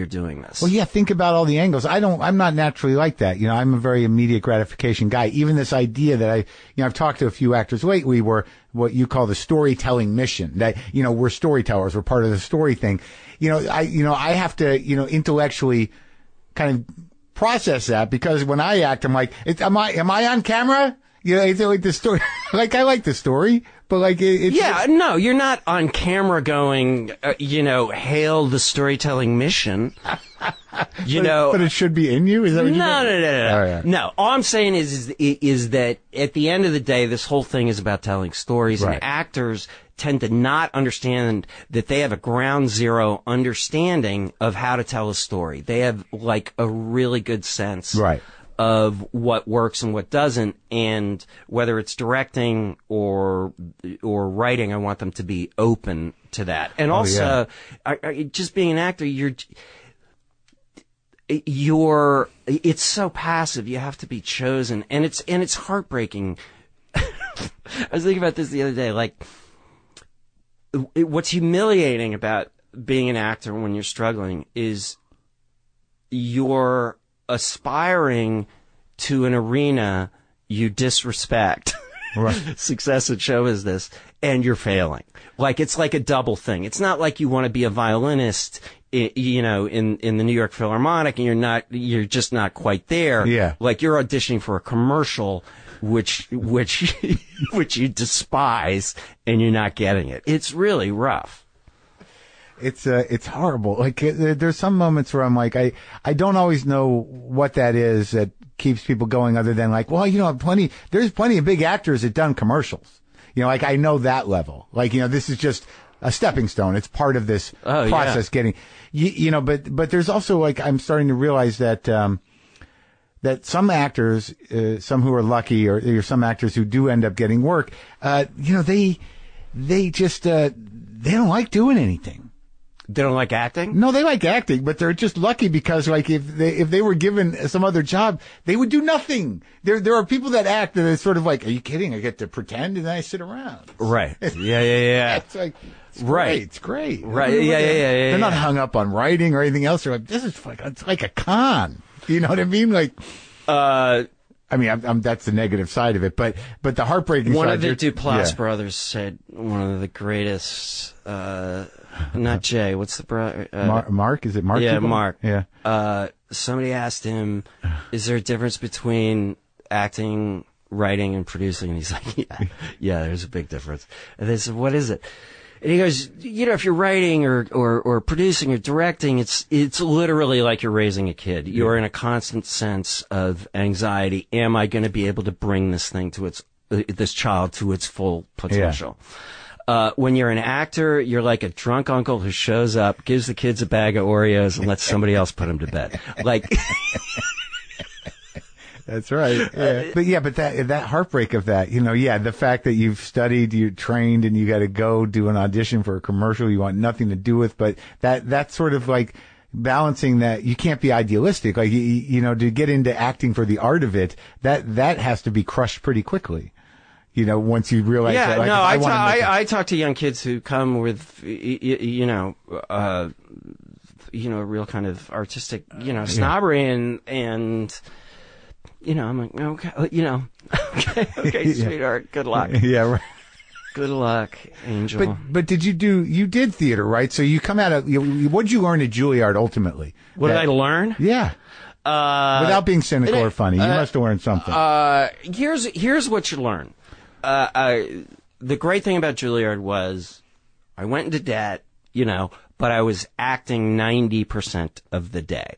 doing this. Well, yeah, think about all the angles. I'm not naturally like that. I'm a very immediate gratification guy. Even this idea that I've talked to a few actors lately where what you call the storytelling mission, that, we're storytellers, we're part of the story thing. I have to, intellectually kind of process that, because when I act, I'm like, am I on camera? It's like the story, like I like the story, but like no, you're not on camera going, hail the storytelling mission. But it should be in you. Is that what No. Oh, yeah. No. All I'm saying is that at the end of the day, this whole thing is about telling stories, right, and actors tend to not understand that they have a ground zero understanding of how to tell a story. They have like a really good sense, right, of what works and what doesn't, and whether it's directing or writing, I want them to be open to that. And also, just being an actor, it's so passive. You have to be chosen, and it's heartbreaking. I was thinking about this the other day. Like, what's humiliating about being an actor when you're struggling is you're aspiring to an arena you disrespect. Right. Success at show business, and you're failing. Like, it's like a double thing. It's not like you want to be a violinist, in the New York Philharmonic, and you're just not quite there. Yeah. Like, you're auditioning for a commercial, which you despise, and you're not getting it. It's really rough. It's horrible. Like, there's some moments where I'm like, I don't always know what that is that keeps people going, other than like, well, there's plenty of big actors that done commercials. Like, I know that level. Like, this is just a stepping stone. It's part of this process getting, but there's also, like, I'm starting to realize that, that some actors, some who are lucky, or some actors who do end up getting work, they just, they don't like doing anything. They don't like acting? No, they like acting, but they're just lucky because, like, if they were given some other job, they would do nothing. There are people that act that it's sort of like, are you kidding? I get to pretend and then I sit around. Right. Yeah. It's like, right. It's great. Right. Yeah. They're not hung up on writing or anything else. They're like, this is it's like a con. You know what I mean? Like, I mean, I'm that's the negative side of it, but the heartbreaking side. One of the Duplass brothers said one of the greatest, not Jay, what's the brother? Marc? Is it Marc? Yeah, Marc. Yeah. Somebody asked him, is there a difference between acting, writing, and producing? And he's like, yeah, there's a big difference. And they said, what is it? And he goes, if you're writing or producing or directing, it's literally like you're raising a kid. You're in a constant sense of anxiety. Am I going to be able to bring this thing to this child to its full potential? Yeah. When you're an actor, you're like a drunk uncle who shows up, gives the kids a bag of Oreos, and lets somebody else put them to bed. Like, that's right. Yeah. But that heartbreak of that, the fact that you've studied, you trained, and you got to go do an audition for a commercial you want nothing to do with, but that's sort of like balancing that. You can't be idealistic. Like, to get into acting for the art of it, that has to be crushed pretty quickly. Once you realize that, like, I talk to young kids who come with, a real kind of artistic, snobbery, and I'm like, okay, sweetheart, good luck. Yeah, right. Good luck, Angel. But you did theater, right? So you come out of, what'd you learn at Juilliard ultimately? What did I learn? Yeah. Without being cynical or funny, you must have learned something. Here's what you learn. The great thing about Juilliard was I went into debt, but I was acting 90% of the day.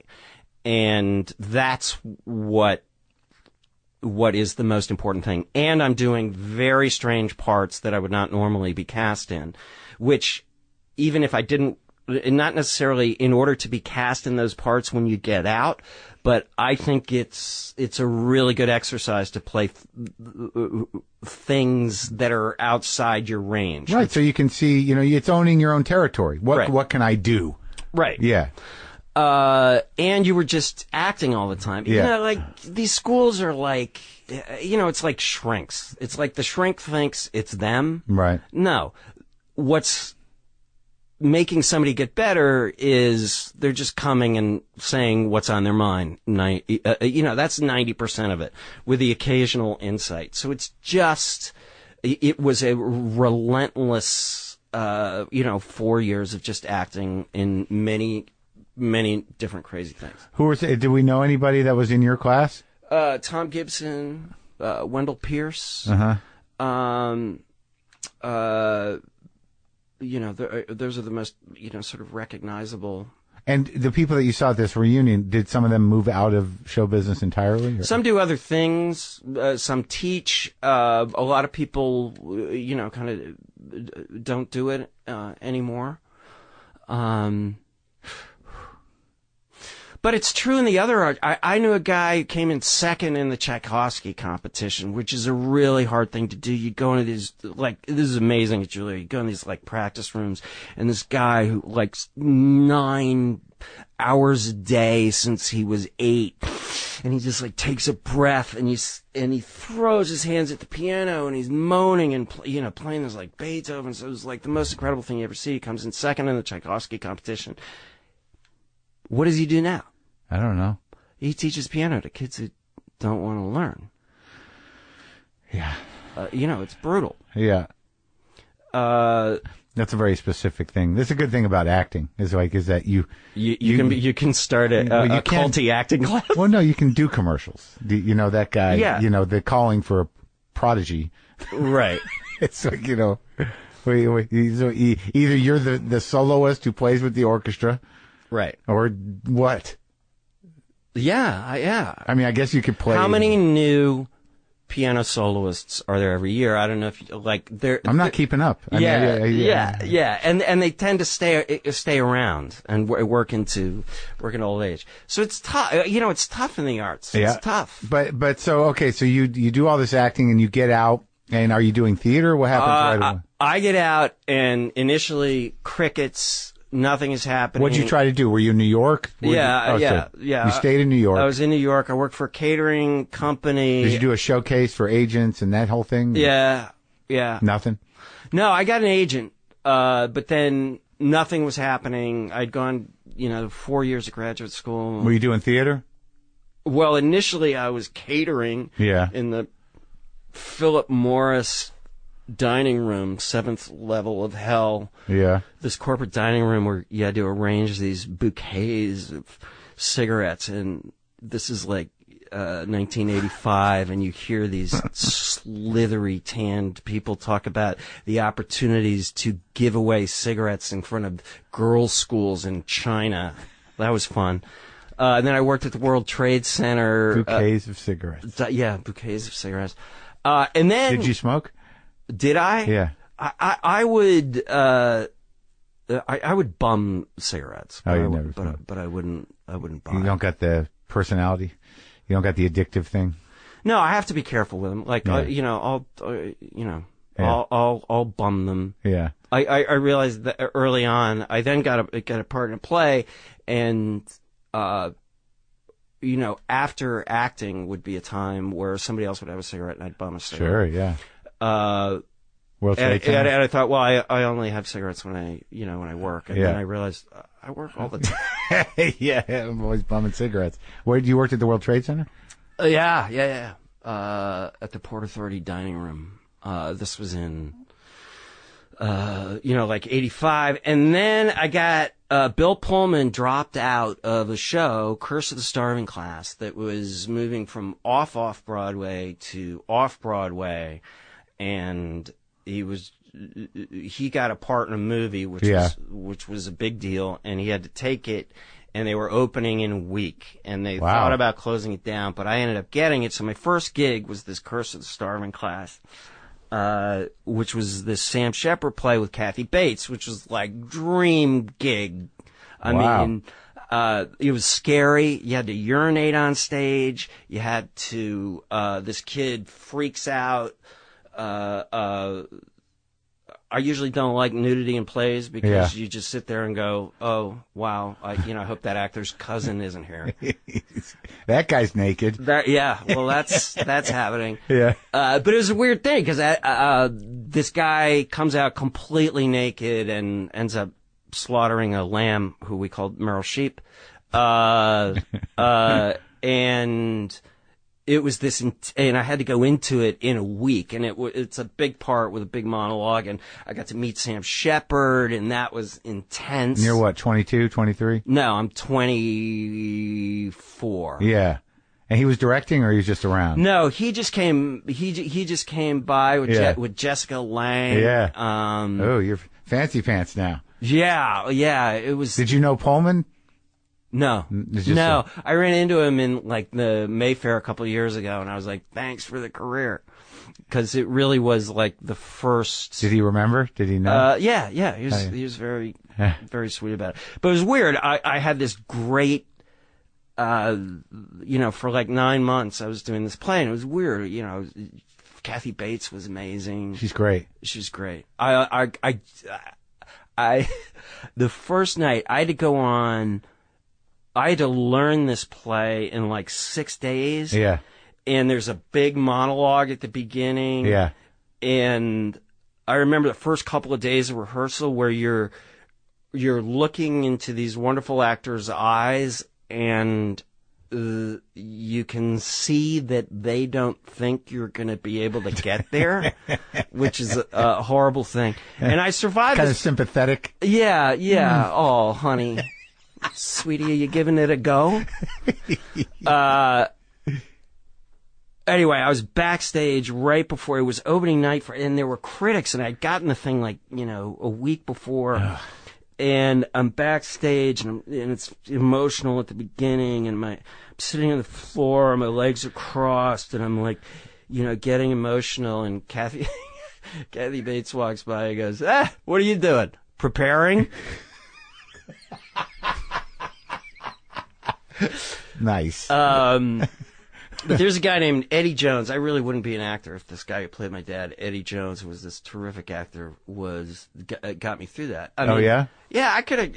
And that's what is the most important thing. And I'm doing very strange parts that I would not normally be cast in, which even if I didn't, not necessarily in order to be cast in those parts when you get out, but I think it's a really good exercise to play things that are outside your range. Right, so you can see, it's owning your own territory. What can I do? Right. Yeah. And you were just acting all the time. Yeah. Like, these schools are like, it's like shrinks. It's like the shrink thinks it's them. Right. No. What's making somebody get better is they're just coming and saying what's on their mind. That's 90% of it, with the occasional insight. So it was a relentless, 4 years of just acting in many different crazy things. Did we know anybody that was in your class? Tom Gibson, Wendell Pierce. Those are the most, sort of recognizable. And the people that you saw at this reunion, did some of them move out of show business entirely? Or? Some do other things. Some teach. A lot of people, kind of don't do it anymore. But it's true in the other art. I knew a guy who came in second in the Tchaikovsky competition, which is a really hard thing to do. You go into these, like, this is amazing at Juilliard. You go in these, like, practice rooms, and this guy who, like, 9 hours a day since he was 8. And he just like takes a breath and he throws his hands at the piano and he's moaning and playing this like Beethoven. So it was like the most incredible thing you ever see. He comes in second in the Tchaikovsky competition. What does he do now? I don't know. He teaches piano to kids who don't want to learn. Yeah. It's brutal. Yeah. That's a very specific thing. That's a good thing about acting is that you can start a culty acting class. Well, no, you can do commercials. That guy. Yeah. The calling for a prodigy. Right. It's like so either you're the soloist who plays with the orchestra, right, or what? Yeah. I mean, I guess you could play. How many new piano soloists are there every year? I don't know if they're. I'm not keeping up. Yeah, and they tend to stay around and work into old age. So it's tough. It's tough in the arts. Yeah. It's tough. But so okay, so you do all this acting and you get out, and are you doing theater? What happens right away? I get out and initially crickets. Nothing is happening. What did you try to do? Were you in New York? Yeah. You stayed in New York. I was in New York. I worked for a catering company. Did you do a showcase for agents and that whole thing? Yeah. Nothing? No, I got an agent, but then nothing was happening. I'd gone, 4 years of graduate school. Were you doing theater? Well, initially I was catering in the Philip Morris dining room, 7th level of hell. Yeah. This corporate dining room where you had to arrange these bouquets of cigarettes, and this is like 1985, and you hear these slithery, tanned people talk about the opportunities to give away cigarettes in front of girls' schools in China. That was fun. And then I worked at the World Trade Center. Bouquets of cigarettes. Bouquets of cigarettes. And then... Did you smoke? Did I? Yeah. I would bum cigarettes. But you never. But I wouldn't buy. You don't got the personality. You don't got the addictive thing. No, I have to be careful with them. Like I'll bum them. Yeah. I realized that early on. I then got a part in a play, and after acting would be a time where somebody else would have a cigarette and I'd bum a cigarette. Sure. Yeah. World Trade Center. And I thought, well, I only have cigarettes when I work, and then I realized I work all the time. Yeah, I'm always bumming cigarettes. Where you worked at the World Trade Center? Yeah. At the Port Authority dining room. This was in, like 85, and then I got Bill Pullman dropped out of a show, Curse of the Starving Class, that was moving from off Broadway to off Broadway. And he got a part in a movie, which was a big deal, and he had to take it, and they were opening in a week, and they thought about closing it down, but I ended up getting it. So my first gig was this Curse of the Starving Class, which was this Sam Shepard play with Kathy Bates, which was like dream gig. I mean, it was scary. You had to urinate on stage. You had to, this kid freaks out. I usually don't like nudity in plays because you just sit there and go, oh, wow, I hope that actor's cousin isn't here. That guy's naked. Well, that's happening. Yeah. But it was a weird thing because this guy comes out completely naked and ends up slaughtering a lamb who we called Merle Sheep. And it was this, and I had to go into it in a week, and it's a big part with a big monologue, and I got to meet Sam Shepard, and that was intense. And you're what, 22, 23? No, I'm 24. Yeah. And he was directing, or he was just around? No, he just came. He just came by with Jessica Lange. Yeah. Oh, you're fancy pants now. Yeah. It was. Did you know Pullman? No. I ran into him in like the Mayfair a couple of years ago, and I was like, "Thanks for the career," because it really was like the first. Did he remember? Did he know? Yeah. He was very, very sweet about it. But it was weird. I had this great. For like 9 months I was doing this play, and it was weird. Kathy Bates was amazing. She's great. The first night I had to go on I had to learn this play in like 6 days. Yeah. And there's a big monologue at the beginning. Yeah. And I remember the first couple of days of rehearsal where you're looking into these wonderful actors' eyes, and you can see that they don't think you're going to be able to get there, which is a horrible thing. And I survived. Kind of sympathetic. Yeah, yeah. Oh, honey. Sweetie, are you giving it a go? Anyway, I was backstage right before it was opening night and there were critics, and I'd gotten the thing like, a week before. And I'm backstage, and it's emotional at the beginning, and I'm sitting on the floor, and my legs are crossed, and I'm like, getting emotional, and Kathy Bates walks by and goes, what are you doing? Preparing? Nice. But there's a guy named Eddie Jones. I really wouldn't be an actor if this guy who played my dad, Eddie Jones, who was this terrific actor, got me through that. I mean, yeah? Yeah, I could have,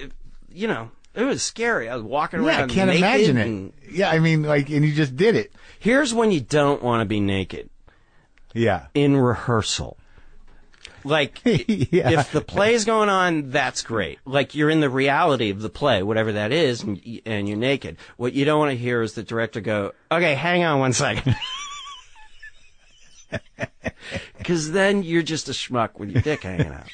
it was scary. I was walking around Yeah, I can't naked imagine it. and Yeah, I mean, and you just did it. here's when you don't want to be naked. Yeah. In rehearsal. Like, Yeah. if the play's going on, that's great. Like, you're in the reality of the play, whatever that is, and you're naked. What you don't want to hear is the director go, okay, hang on 1 second. Because then you're just a schmuck with your dick hanging out.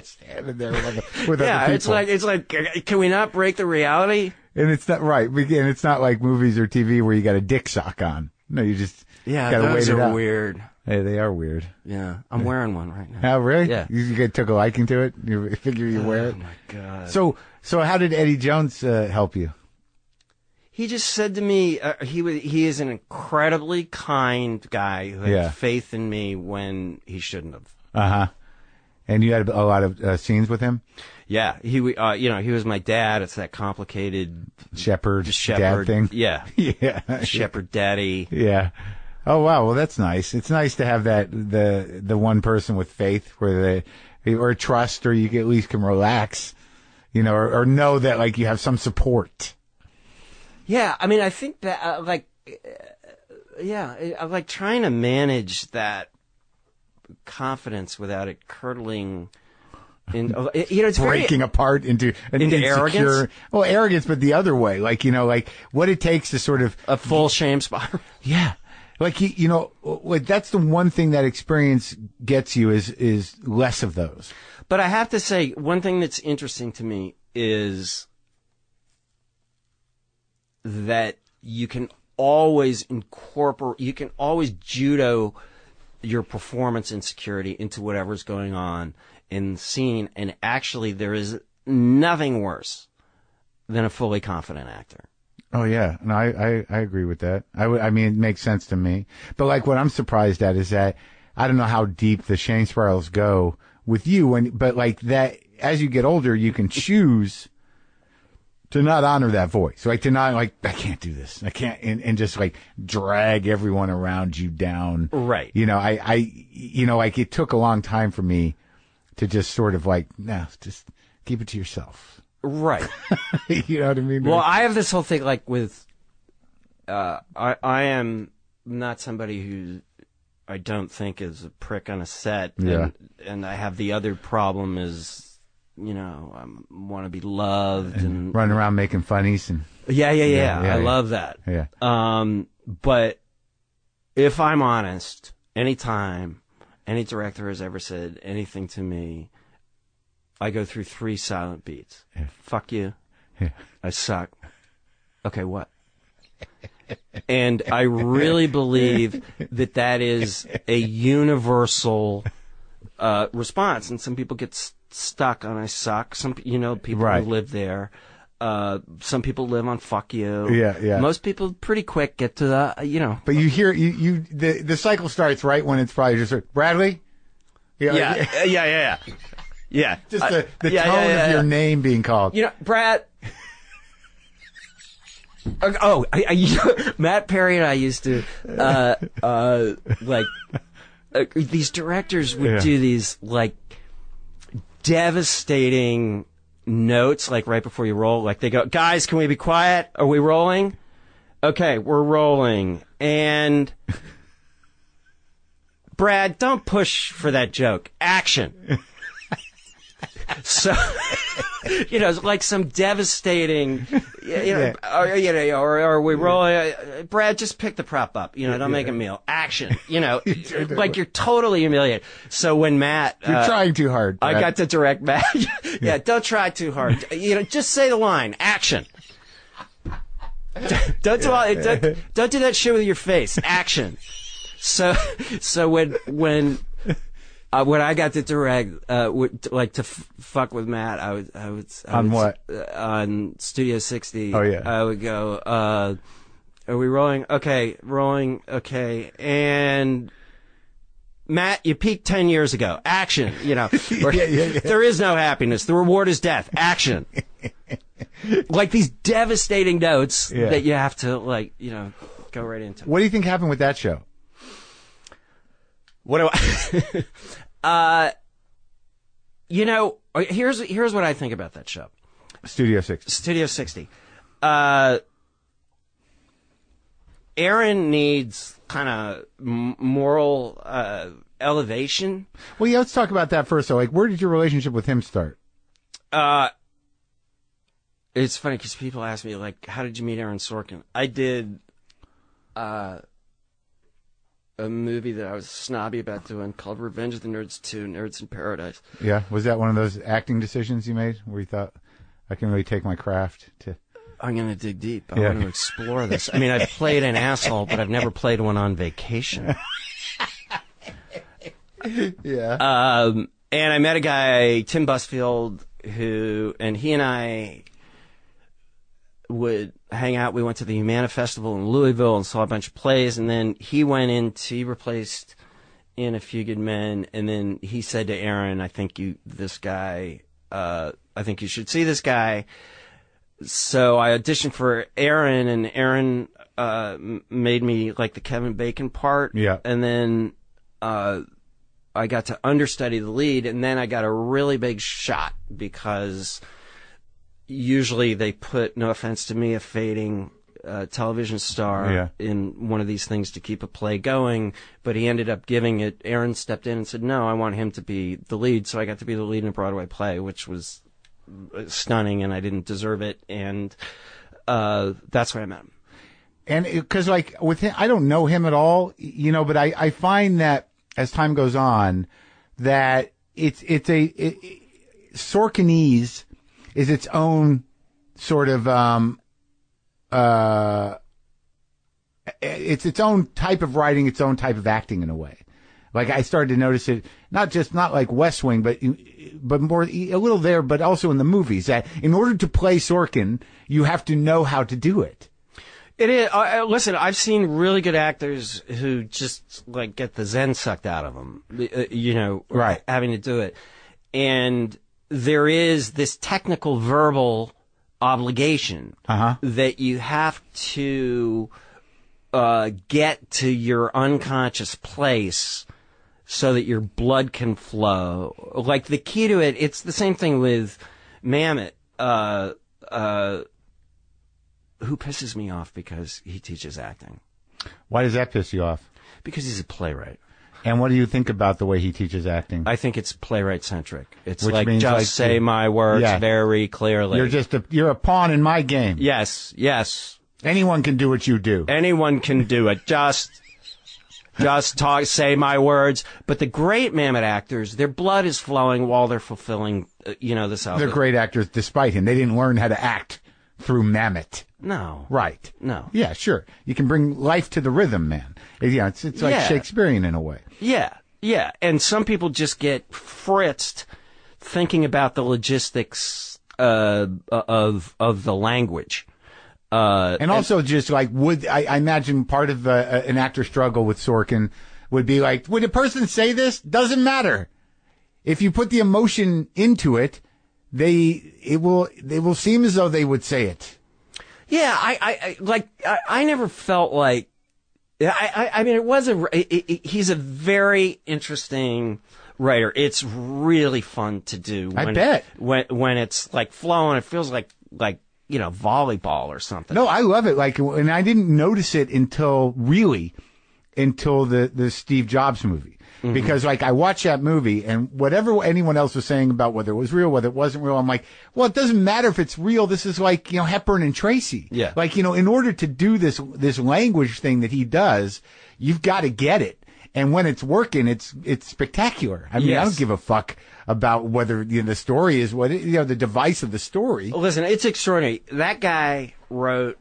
Standing there with other people. it's like, can we not break the reality? And it's not right. Again, it's not like movies or TV where you got a dick sock on. No, you just gotta wait those it are out. weird. Hey, they are weird. Yeah, I'm wearing one right now. Oh, really? Yeah. You took a liking to it? You figure you wear it? Oh, my God. So how did Eddie Jones help you? He just said to me, he is an incredibly kind guy who had faith in me when he shouldn't have. Uh-huh. And you had a lot of scenes with him? Yeah, he was my dad. It's that complicated Shepherd dad thing? Yeah. Yeah. Shepherd daddy. Yeah. Oh, wow. Well, that's nice. It's nice to have that, the one person with faith or trust, or you at least can relax, or know that, like, you have some support. Yeah. I mean, I think that, I like trying to manage that confidence without it curdling it's breaking apart into arrogance. Well, arrogance, but the other way, like what it takes to sort of a full shame spiral. Yeah, like that's the one thing that experience gets you is less of those. But I have to say, one thing that's interesting to me is that you can always judo your performance insecurity into whatever's going on in the scene, and actually there is nothing worse than a fully confident actor. Oh yeah, no, I agree with that. I mean, it makes sense to me. But like, what I'm surprised at is that I don't know how deep the shame spirals go with you, but like that, as you get older, you can choose to not honor that voice, like to not like, I can't do this, I can't, and just like drag everyone around you down. Right. Like it took a long time for me to just sort of like, no, just keep it to yourself. Right. You know what I mean? Well, I have this whole thing like with, I am not somebody who I don't think is a prick on a set. Yeah. And I have the other problem is, I want to be loved and running around making funnies and yeah. I love that. Yeah. But if I'm honest, anytime any director has ever said anything to me, I go through 3 silent beats. Yeah. Fuck you. Yeah. I suck. Okay, what? And I really believe that is a universal response. And some people get stuck on I suck. Some people right. who live there. Some people live on fuck you. Yeah. Most people pretty quick get to the, But you hear the cycle starts right when it's probably just Bradley. Yeah. Just the tone of your name being called. Brad. Matt Perry and I used to these directors would do these like devastating notes, like right before you roll. Like they go, guys, can we be quiet? Are we rolling? Okay, we're rolling. And Brad, don't push for that joke. Action. So, it's like some devastating, or are we rolling? Brad, just pick the prop up, don't make a meal. Action, like you're totally humiliated. So when Matt... You're trying too hard, Brad. I got to direct Matt. Yeah, don't try too hard. Just say the line. Action. Don't do that shit with your face. Action. So when I got to direct, to fuck with Matt, I would on what? On Studio 60. Oh yeah. I would go, are we rolling? Okay, rolling. Okay. And Matt, you peaked 10 years ago. Action. Or, yeah. There is no happiness. The reward is death. Action. Like these devastating notes that you have to go right into. What do you think happened with that show? What do I? Here's what I think about that show. Studio 60. Studio 60. Aaron needs kind of moral elevation. Well, let's talk about that first. So, where did your relationship with him start? It's funny because people ask me, how did you meet Aaron Sorkin? I did a movie that I was snobby about doing called Revenge of the Nerds 2, Nerds in Paradise. Yeah? Was that one of those acting decisions you made where you thought, I can really take my craft to... I'm going to dig deep. I want to explore this. I mean, I've played an asshole, but I've never played one on vacation. Yeah. And I met a guy, Tim Busfield, and he and I would hang out. We went to the Humana Festival in Louisville and saw a bunch of plays, and then he replaced in A Few Good Men, and then he said to Aaron, I think you should see this guy. So I auditioned for Aaron, and Aaron made me like the Kevin Bacon part. Yeah. And then I got to understudy the lead, and then I got a really big shot because usually they put, no offense to me, a fading television star in one of these things to keep a play going, but he ended up giving it. Aaron stepped in and said, no, I want him to be the lead. So I got to be the lead in a Broadway play, which was stunning, and I didn't deserve it. And that's where I met him. And because with him, I don't know him at all, but I find that as time goes on, that Sorkinese is its own sort of, it's its own type of writing, its own type of acting in a way. I started to notice it, not like West Wing, but more, a little there, but also in the movies, that in order to play Sorkin, you have to know how to do it. It is. Listen, I've seen really good actors who just get the zen sucked out of them, right, having to do it. And there is this technical verbal obligation that you have to get to your unconscious place so that your blood can flow. Like the key to it, it's the same thing with Mamet, who pisses me off because he teaches acting. Why does that piss you off? Because he's a playwright. And what do you think about the way he teaches acting? I think it's playwright-centric. It's Which means just say my words very clearly. You're a pawn in my game. Yes. Anyone can do what you do. Anyone can do it. Just talk, say my words. But the great Mamet actors, their blood is flowing while they're fulfilling, this outfit. They're great actors despite him. They didn't learn how to act through Mamet. No. Right. No. Yeah, sure. You can bring life to the rhythm, man. It's like Shakespearean in a way. Yeah. And some people just get fritzed thinking about the logistics of the language. And also just I imagine part of an actor's struggle with Sorkin would be would a person say this? Doesn't matter. If you put the emotion into it, they will seem as though they would say it. Yeah, I never felt like, I mean, he's a very interesting writer. It's really fun to do. I bet. When it's like flowing, it feels like volleyball or something. No, I love it. Like, and I didn't notice it until the Steve Jobs movie. Mm-hmm. Because like I watched that movie and whatever anyone else was saying about whether it was real, whether it wasn't real, I'm like, well, it doesn't matter if it's real. This is like, Hepburn and Tracy. Yeah. Like, in order to do this language thing that he does, you've got to get it. And when it's working, it's spectacular. I mean, yes. I don't give a fuck about whether the story is what the device of the story. Listen, it's extraordinary. That guy wrote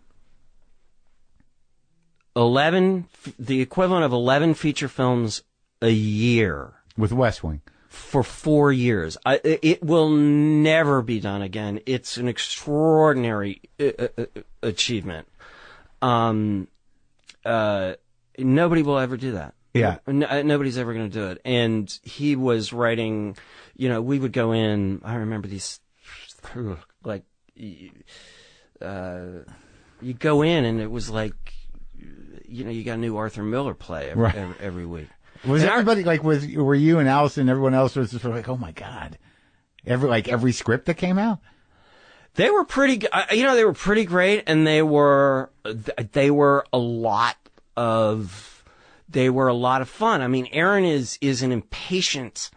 11, the equivalent of 11 feature films a year with West Wing for 4 years. It will never be done again. It's an extraordinary achievement. Nobody will ever do that. Yeah. Nobody's ever going to do it. And he was writing, we would go in, I remember these, like, you go in and it was like, you got a new Arthur Miller play every week. Was everybody were you and Allison and everyone else was just like, oh my God, every script that came out? They were pretty, they were pretty great, and they were a lot of fun. I mean, Aaron is an impatient,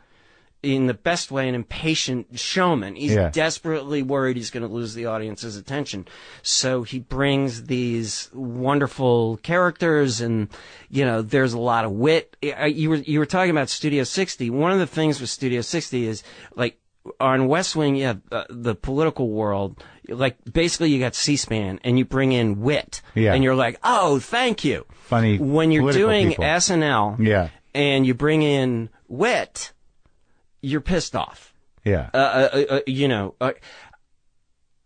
in the best way, an impatient showman. He's desperately worried he's going to lose the audience's attention. So he brings these wonderful characters, and, there's a lot of wit. You were talking about Studio 60. One of the things with Studio 60 is, like, on West Wing, the political world, like, basically you got C-SPAN, and you bring in wit. Yeah. And you're like, oh, thank you. Funny. When you're doing people. SNL, and you bring in wit, you're pissed off. Yeah.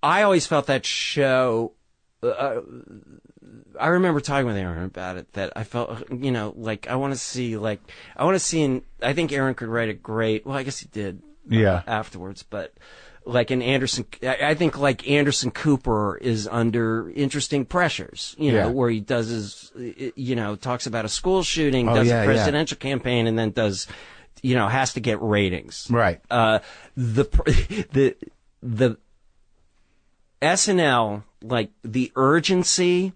I always felt that show, I remember talking with Aaron about it, that I felt, like, I want to see, and I think Aaron could write it great. Well, I guess he did. Afterwards, but like I think like Anderson Cooper is under interesting pressures, where he does his, talks about a school shooting, does a presidential campaign, and then does, has to get ratings. Right. The SNL, like the urgency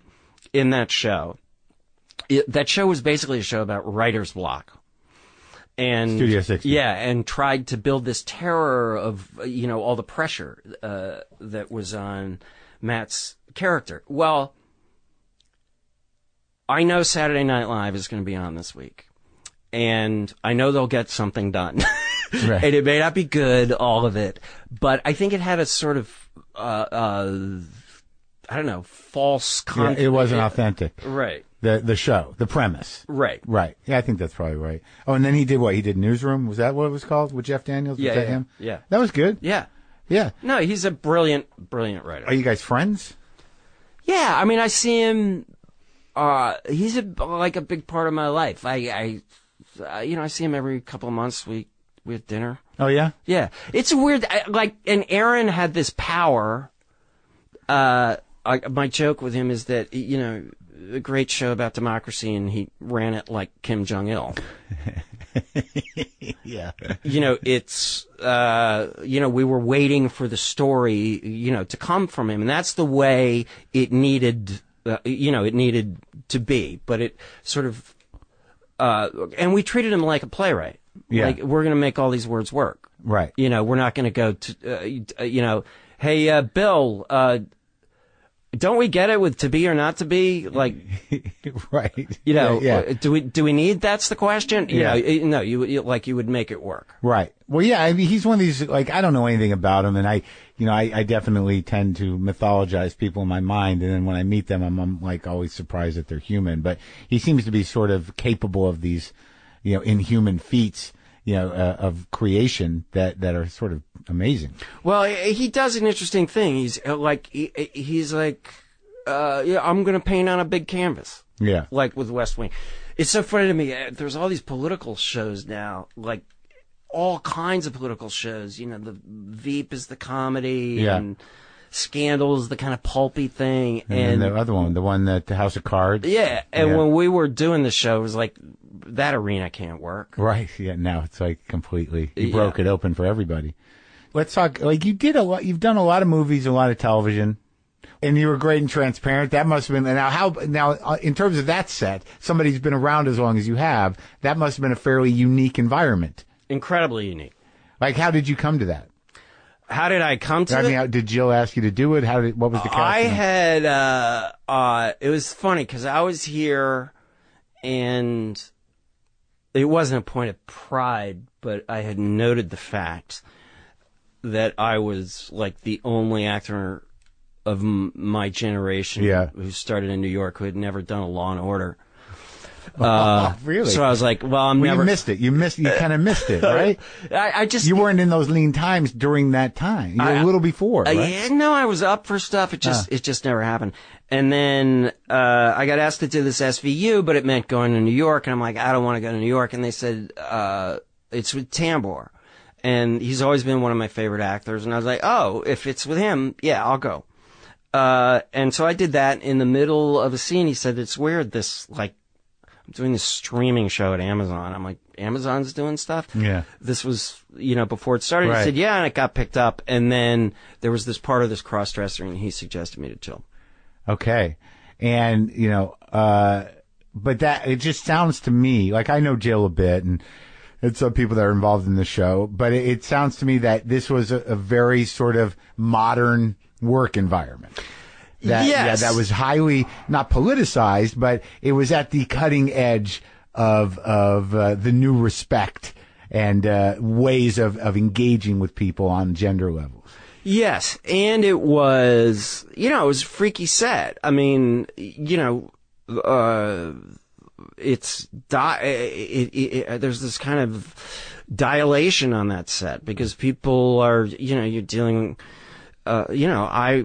in that show, that show was basically a show about writer's block. And Studio 60. Yeah, and tried to build this terror of, all the pressure that was on Matt's character. Well, I know Saturday Night Live is going to be on this week, and I know they'll get something done. Right. And it may not be good, all of it, but I think it had a sort of, I don't know, false content. Yeah, it wasn't authentic. Right. The show, the premise. Right. Right. Yeah, I think that's probably right. Oh, and then he did what? He did Newsroom? Was that what it was called? With Jeff Daniels? Was that him? Yeah. That was good. Yeah. Yeah. No, he's a brilliant writer. Are you guys friends? Yeah, I mean, I see him, he's a big part of my life. I see him every couple of months. We have dinner. Oh, yeah? Yeah. It's a weird, and Aaron had this power. My joke with him is that, a great show about democracy, and he ran it like Kim Jong-il. Yeah. It's, we were waiting for the story, to come from him, and that's the way it needed, it needed to be, but it sort of, and we treated him like a playwright. Yeah. Like, we're going to make all these words work. Right. We're not going to go to, hey, Bill, don't we get it with to be or not to be? Like, right. Yeah. Do we need, that's the question? No, you would make it work. Right. Well, yeah, I mean, he's one of these, like, I don't know anything about him, and I definitely tend to mythologize people in my mind, and then when I meet them, I'm like always surprised that they're human, but he seems to be sort of capable of these, inhuman feats, of creation that are sort of amazing. Well, he does an interesting thing. He's like, I'm going to paint on a big canvas. Yeah. Like with West Wing. It's so funny to me. There's all these political shows now, like all kinds of political shows. The Veep is the comedy. Yeah. And Scandal's the kind of pulpy thing. And the other one, the one that the House of Cards. Yeah. And when we were doing the show, it was like, that arena can't work. Right. Yeah. Now it's like completely, you broke it open for everybody. Let's talk, like you've done a lot of movies, a lot of television. And you were great and transparent. That must have been, now in terms of that set, somebody who's been around as long as you have, that must have been a fairly unique environment. Incredibly unique. Like, how did you come to that? How did I come to it? I mean, did Jill ask you to do it? What was the casting? I had, it was funny because I was here and it wasn't a point of pride, but I had noted the fact that I was like the only actor of my generation who started in New York who had never done a Law and Order. Really? So I was like, well, you missed it. You kind of missed it, right? You weren't in those lean times during that time. You were a little before, right? No, I was up for stuff. It just never happened. And then, I got asked to do this SVU, but it meant going to New York. And I'm like, I don't want to go to New York. And they said, it's with Tambor. And he's always been one of my favorite actors. And I was like, oh, if it's with him, yeah, I'll go. And so I did that. In the middle of a scene, he said, it's weird, I'm doing this streaming show at Amazon. I'm like, Amazon's doing stuff? Yeah. This was, before it started. Right. He said, yeah, and it got picked up. And then there was this part of this cross-dresser, and he suggested me to Jill. Okay. And, but it just sounds to me, like I know Jill a bit, and some people that are involved in the show, but it sounds to me that this was a very sort of modern work environment. That was highly not politicized, but it was at the cutting edge of the new respect and ways of engaging with people on gender levels. Yes, and it was it was a freaky set. I mean, there's this kind of dilation on that set because people are you're dealing. I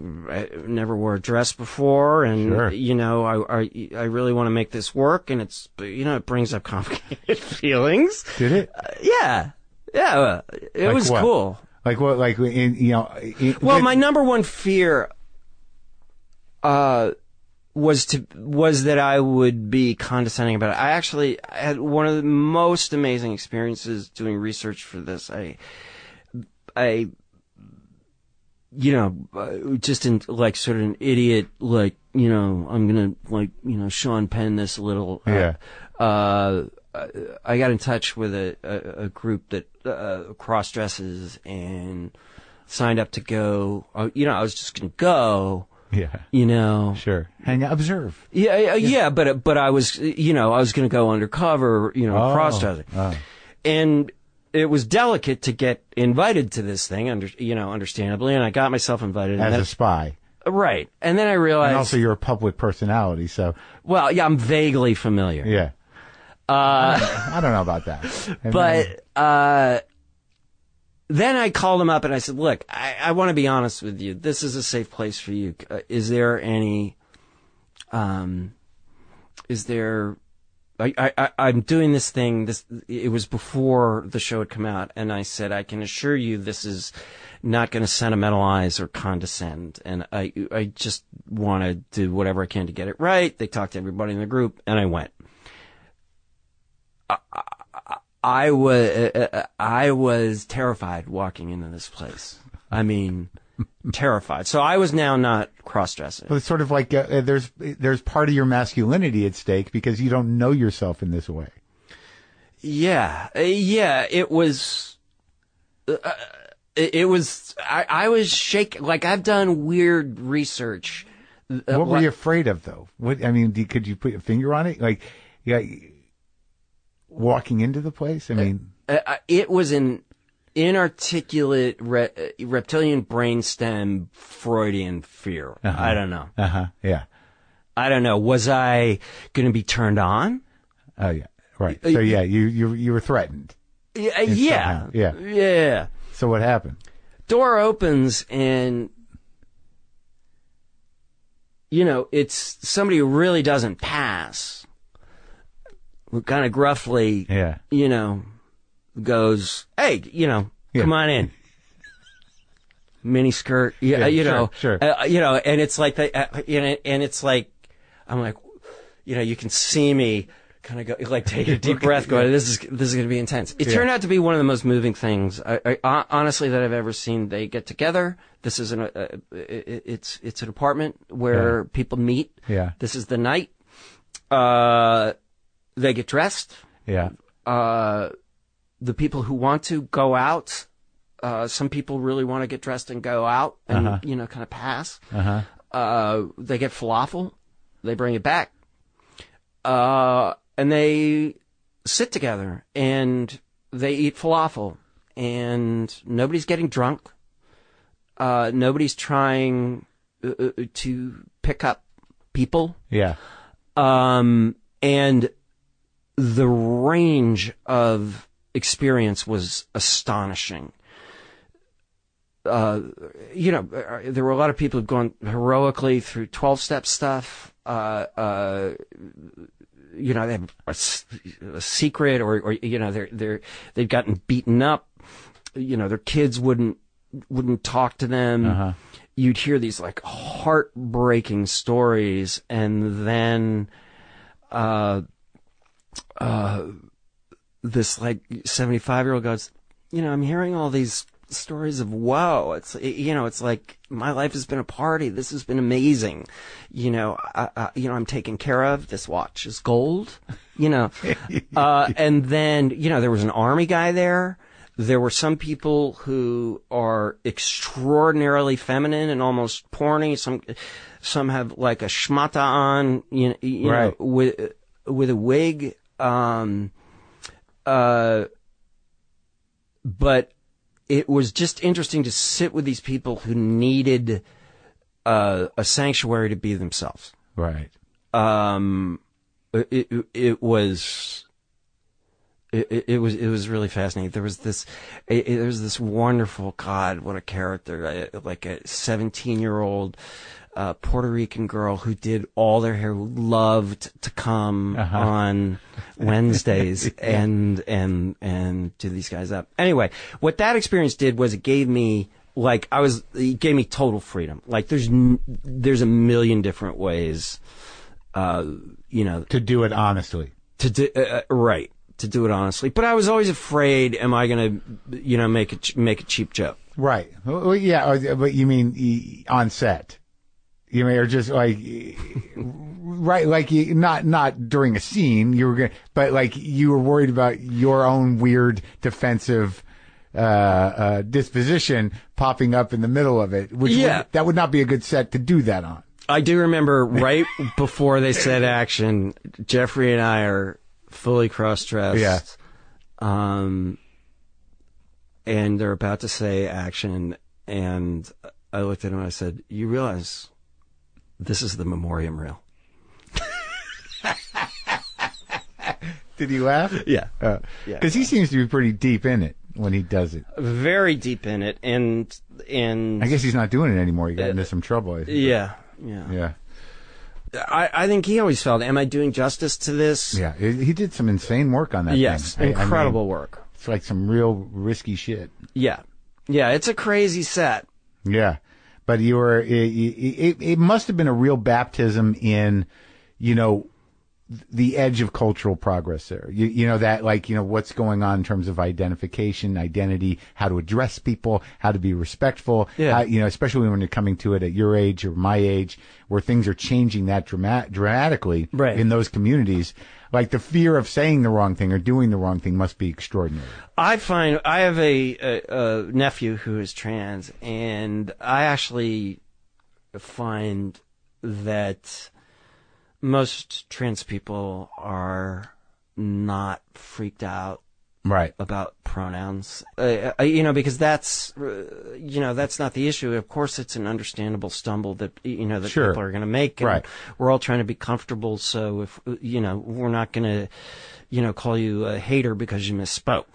never wore a dress before, and sure. I really want to make this work, and it's it brings up complicated feelings. Did it? Yeah. It was cool. Like what? Like well, my number one fear was that I would be condescending about it. I had one of the most amazing experiences doing research for this. I just in like sort of an idiot, like, I'm going to like, Sean Penn this a little. Yeah. I got in touch with a group that, cross-dresses and signed up to go. I was just going to go. Yeah. Sure. Hang out, observe. Yeah. But I was, I was going to go undercover, cross-dressing. Oh. And it was delicate to get invited to this thing, understandably, and I got myself invited. As a spy. Right. And then I realized... And also you're a public personality, so... Well, yeah, I'm vaguely familiar. Yeah. I don't know about that. But then I called him up and I said, look, I want to be honest with you. This is a safe place for you. Is there any... I'm doing this thing. It was before the show had come out, and I said, I can assure you, this is not going to sentimentalize or condescend, and I just want to do whatever I can to get it right. They talked to everybody in the group, and I went. I was terrified walking into this place. I mean, terrified. So I was now not cross-dressing. Well, it's sort of like there's part of your masculinity at stake because you don't know yourself in this way. Yeah. It was. I was shaking. Like, I've done weird research. What were you afraid of, though? Could you put your finger on it? Like, walking into the place. I mean, it was an inarticulate reptilian brainstem Freudian fear. Uh-huh. I don't know. Yeah. I don't know. Was I going to be turned on? Oh yeah. Right. So yeah, you were threatened. Yeah. Yeah. So what happened? Door opens and it's somebody who really doesn't pass. Who kind of gruffly, goes, hey, come on in. mini skirt, Sure. and it's like, and it's like, I'm like, you can see me kind of go, like, take a deep breath, going, this is going to be intense. It turned out to be one of the most moving things, honestly, that I've ever seen. They get together. This is it's an apartment where people meet. Yeah. This is the night. They get dressed. Yeah. The people who want to go out, some people really want to get dressed and go out and, kind of pass. They get falafel. They bring it back. And they sit together and they eat falafel, and nobody's getting drunk. Nobody's trying to pick up people. Yeah. And the range of experience was astonishing. There were a lot of people who've gone heroically through 12-step stuff. They have a secret, or they've gotten beaten up. Their kids wouldn't talk to them. You'd hear these like heartbreaking stories, and then this like 75-year-old goes, I'm hearing all these stories of woe. It's like my life has been a party. This has been amazing. I'm taken care of. This watch is gold. And then there was an army guy there. There were some people who are extraordinarily feminine and almost porny. Some have like a schmata on, right. with a wig. But it was just interesting to sit with these people who needed a sanctuary to be themselves. Right. It was really fascinating. There was this wonderful, God, what a character, like a 17-year-old Puerto Rican girl who did all their hair, who loved to come on Wednesdays and do these guys up. Anyway, what that experience did was it gave me total freedom. Like there's a million different ways, to do it honestly. Right. To do it honestly. But I was always afraid, am I going to, make a cheap joke? Right. Well, yeah. But you mean on set? You mean, or just like, right? Like not during a scene, but like you were worried about your own weird defensive, disposition popping up in the middle of it, that would not be a good set to do that on. I do remember right before they said action, Jeffrey and I are fully cross-dressed. Yeah. And they're about to say action, and I looked at him and I said, "You realize this is the memoriam reel?" Did he laugh? Yeah. Because he seems to be pretty deep in it when he does it. Very deep in it, and I guess he's not doing it anymore. He got into some trouble, I think. Yeah. I think he always felt, am I doing justice to this? Yeah, he did some insane work on that. Yes, thing. incredible work. It's like some real risky shit. Yeah, it's a crazy set. Yeah, but you were. It must have been a real baptism in, the edge of cultural progress there. That what's going on in terms of identification, identity, how to address people, how to be respectful. Yeah. Especially when you're coming to it at your age or my age, where things are changing that dramatically right. in those communities. Like the fear of saying the wrong thing or doing the wrong thing must be extraordinary. I have a nephew who is trans, and I actually find that most trans people are not freaked out right about pronouns, because that's not the issue. Of course, it's an understandable stumble that that sure. people are going to make. And right. We're all trying to be comfortable, so if we're not going to call you a hater because you misspoke.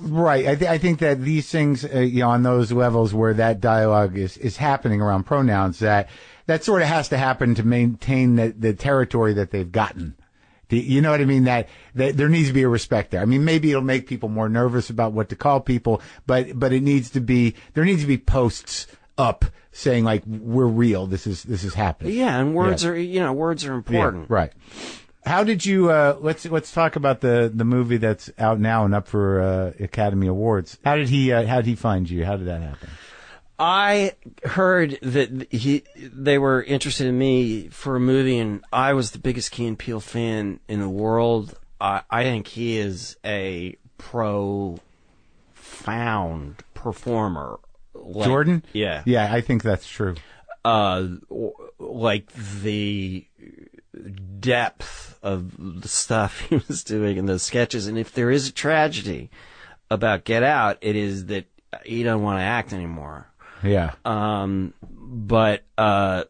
Right. I think that these things, on those levels where that dialogue is happening around pronouns, that sort of has to happen to maintain the territory that they've gotten. You know what I mean? That there needs to be a respect there. I mean, maybe it'll make people more nervous about what to call people, but there needs to be posts up saying like, we're real. This is happening. Yeah. And words are important. Yeah, right. How did you, let's talk about the movie that's out now and up for, Academy Awards. How did he find you? How did that happen? I heard that they were interested in me for a movie, and I was the biggest Key and Peele fan in the world. I think he is a profound performer. Jordan? Yeah. Yeah, I think that's true. Like the depth of the stuff he was doing in those sketches. And if there is a tragedy about Get Out, it is that he doesn't want to act anymore. Yeah. But I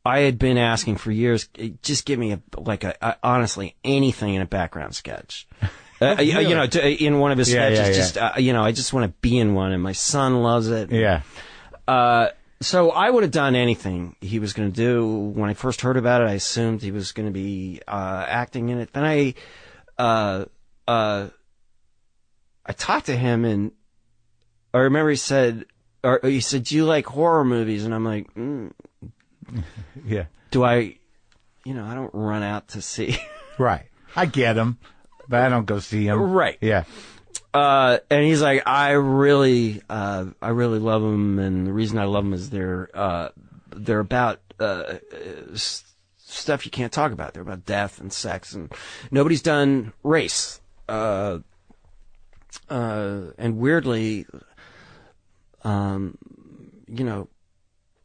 had been asking for years, just give me honestly, anything in a background sketch. Really? In one of his sketches, yeah. I just want to be in one, and my son loves it. Yeah. So I would have done anything he was going to do. When I first heard about it, I assumed he was going to be acting in it. Then I talked to him, and I remember he said, do you like horror movies? And I'm like, yeah. Do I don't run out to see. Right. I get him, but I don't go see him. Right. Yeah. And he's like, I really love them, and the reason I love them is they're about stuff you can't talk about. They're about death and sex, and nobody's done race. And weirdly,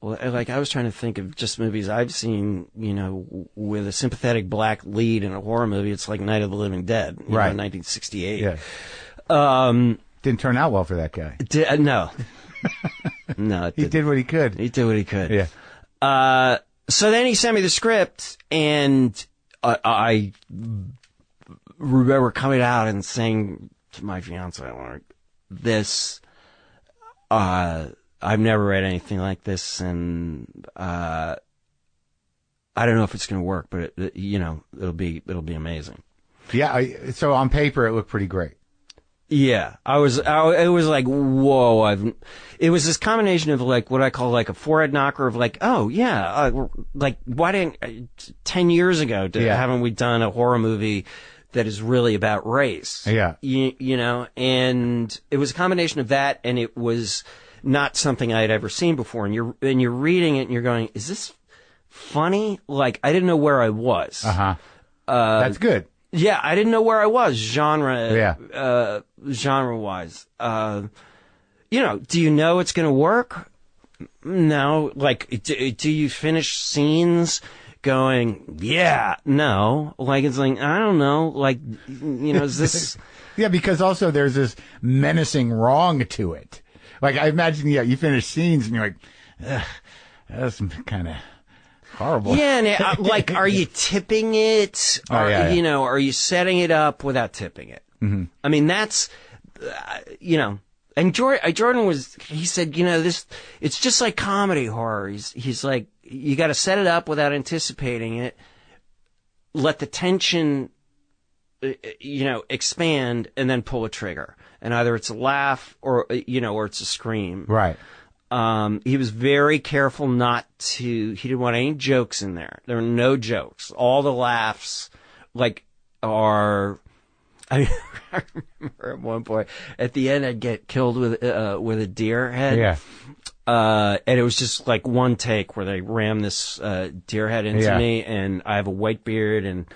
like I was trying to think of just movies I've seen, with a sympathetic black lead in a horror movie. It's like Night of the Living Dead, right? 1968. Yeah. Didn't turn out well for that guy. No. No, he did what he could. He did what he could. Yeah. So then he sent me the script, and I remember coming out and saying to my fiance, this, I've never read anything like this, and I don't know if it's going to work, but it'll be amazing. Yeah. So on paper, it looked pretty great. Yeah, it was like, whoa, it was this combination of like what I call like a forehead knocker of like, oh yeah, like why didn't 10 years ago haven't we done a horror movie that is really about race? Yeah. And it was a combination of that, and it was not something I had ever seen before. And you're reading it and you're going, is this funny? Like, I didn't know where I was. That's good. Yeah, I didn't know where I was genre-wise. Do you know it's going to work? No. Like, do you finish scenes going, yeah, no. Like, it's like, I don't know. Like, is this... Yeah, because also there's this menacing wrong to it. Like, I imagine, you finish scenes and you're like, ugh, that's kind of... horrible. Yeah, and like, are you tipping it? Are you setting it up without tipping it? Mm-hmm. I mean, that's, and Jordan he said, it's just like comedy horror. He's like, you got to set it up without anticipating it. Let the tension, expand, and then pull a trigger. And either it's a laugh or it's a scream. Right. He was very careful he didn't want any jokes in there. There were no jokes. All the laughs, I remember at one point, at the end, I'd get killed with a deer head. Yeah. And it was just like one take where they ram this, deer head into me, and I have a white beard and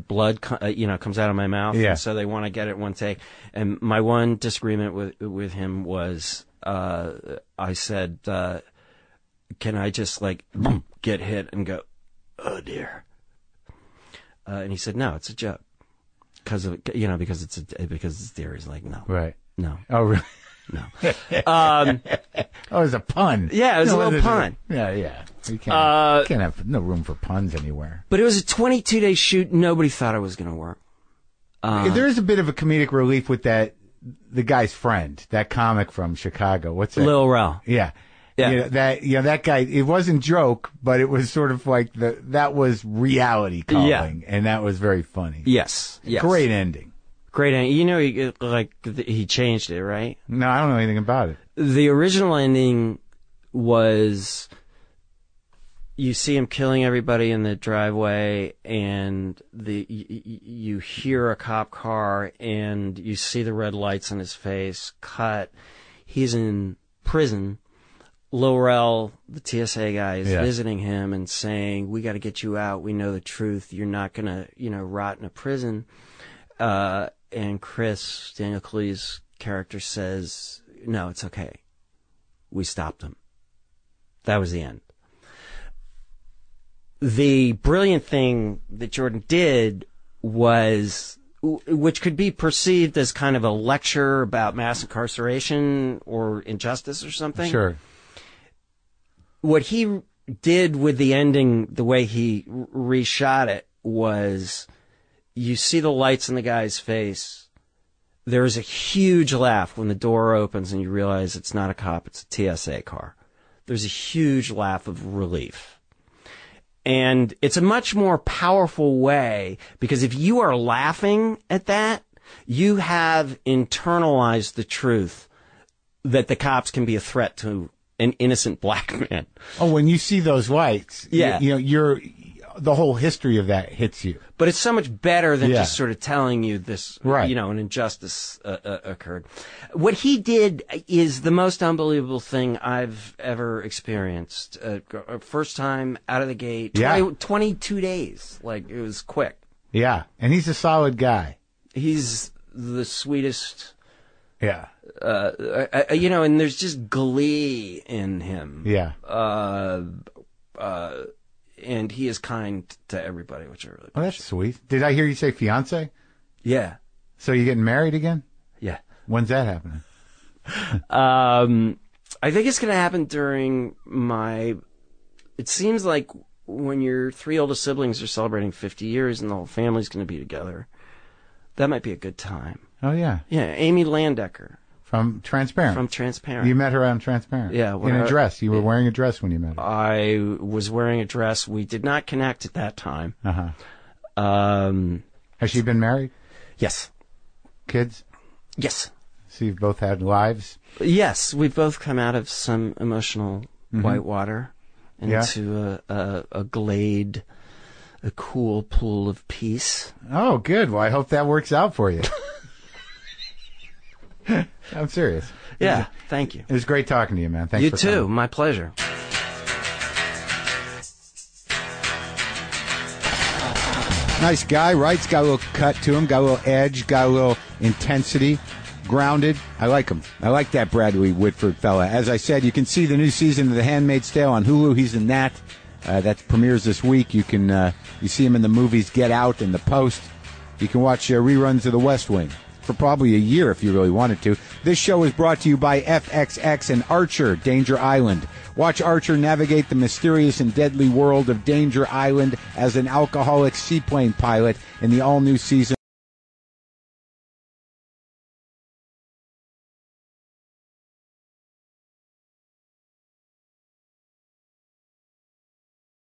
blood, comes out of my mouth. Yeah. And so they want to get it one take. And my one disagreement with him was, I said, can I just get hit and go, oh dear. And he said, no, it's a joke. Because it's deer. He's like, no. Right. No. Oh, really? No. It was a pun. Yeah, it was a little pun. Yeah. You can't have no room for puns anywhere. But it was a 22-day shoot. Nobody thought it was going to work. There is a bit of a comedic relief with that. The guy's friend, that comic from Chicago. What's that? Lil Rel. Yeah. Yeah. That guy, it wasn't joke, but it was sort of like that was reality calling. And that was very funny. Yes. Great ending. Great ending. He changed it, right? No, I don't know anything about it. The original ending was you see him killing everybody in the driveway, and you hear a cop car, and you see the red lights on his face. Cut. He's in prison. Lorel, the TSA guy, is visiting him and saying, "We got to get you out. We know the truth. You're not gonna, rot in a prison." And Chris, Daniel Kaluuya's character, says, "No, it's okay. We stopped him." That was the end. The brilliant thing that Jordan did was, which could be perceived as kind of a lecture about mass incarceration or injustice or something. Sure. What he did with the ending, the way he reshot it, was you see the lights in the guy's face. There's a huge laugh when the door opens and you realize it's not a cop, it's a TSA car. There's a huge laugh of relief. And it's a much more powerful way, because if you are laughing at that, you have internalized the truth that the cops can be a threat to an innocent black man. Oh, when you see those lights, the whole history of that hits you. But it's so much better than just sort of telling you this, right. An injustice occurred. What he did is the most unbelievable thing I've ever experienced. First time out of the gate, 22 days. Like, it was quick. Yeah, and he's a solid guy. He's the sweetest. Yeah. And there's just glee in him. Yeah. And he is kind to everybody, which I really appreciate. Oh, that's sweet. Did I hear you say fiance? Yeah. So you're getting married again? Yeah. When's that happening? I think it's going to happen during it seems like when your three oldest siblings are celebrating 50 years and the whole family's going to be together, that might be a good time. Oh, yeah. Yeah, Amy Landecker. From Transparent. You met her on Transparent. Yeah. In a dress. You were wearing a dress when you met her. I was wearing a dress. We did not connect at that time. Uh-huh. Has she been married? Yes. Kids? Yes. So you've both had lives? Yes. We've both come out of some emotional whitewater into a glade, a cool pool of peace. Oh, good. Well, I hope that works out for you. I'm serious. Yeah, thank you. It was great talking to you, man. Thanks you for too. coming. My pleasure. Nice guy, right? He's got a little cut to him, got a little edge, got a little intensity, grounded. I like him. I like that Bradley Whitford fella. As I said, you can see the new season of The Handmaid's Tale on Hulu. He's in that. That premieres this week. You can you see him in the movies Get Out and The Post. You can watch reruns of The West Wing for probably a year if you really wanted to. This show is brought to you by FXX and Archer, Danger Island. Watch Archer navigate the mysterious and deadly world of Danger Island as an alcoholic seaplane pilot in the all-new season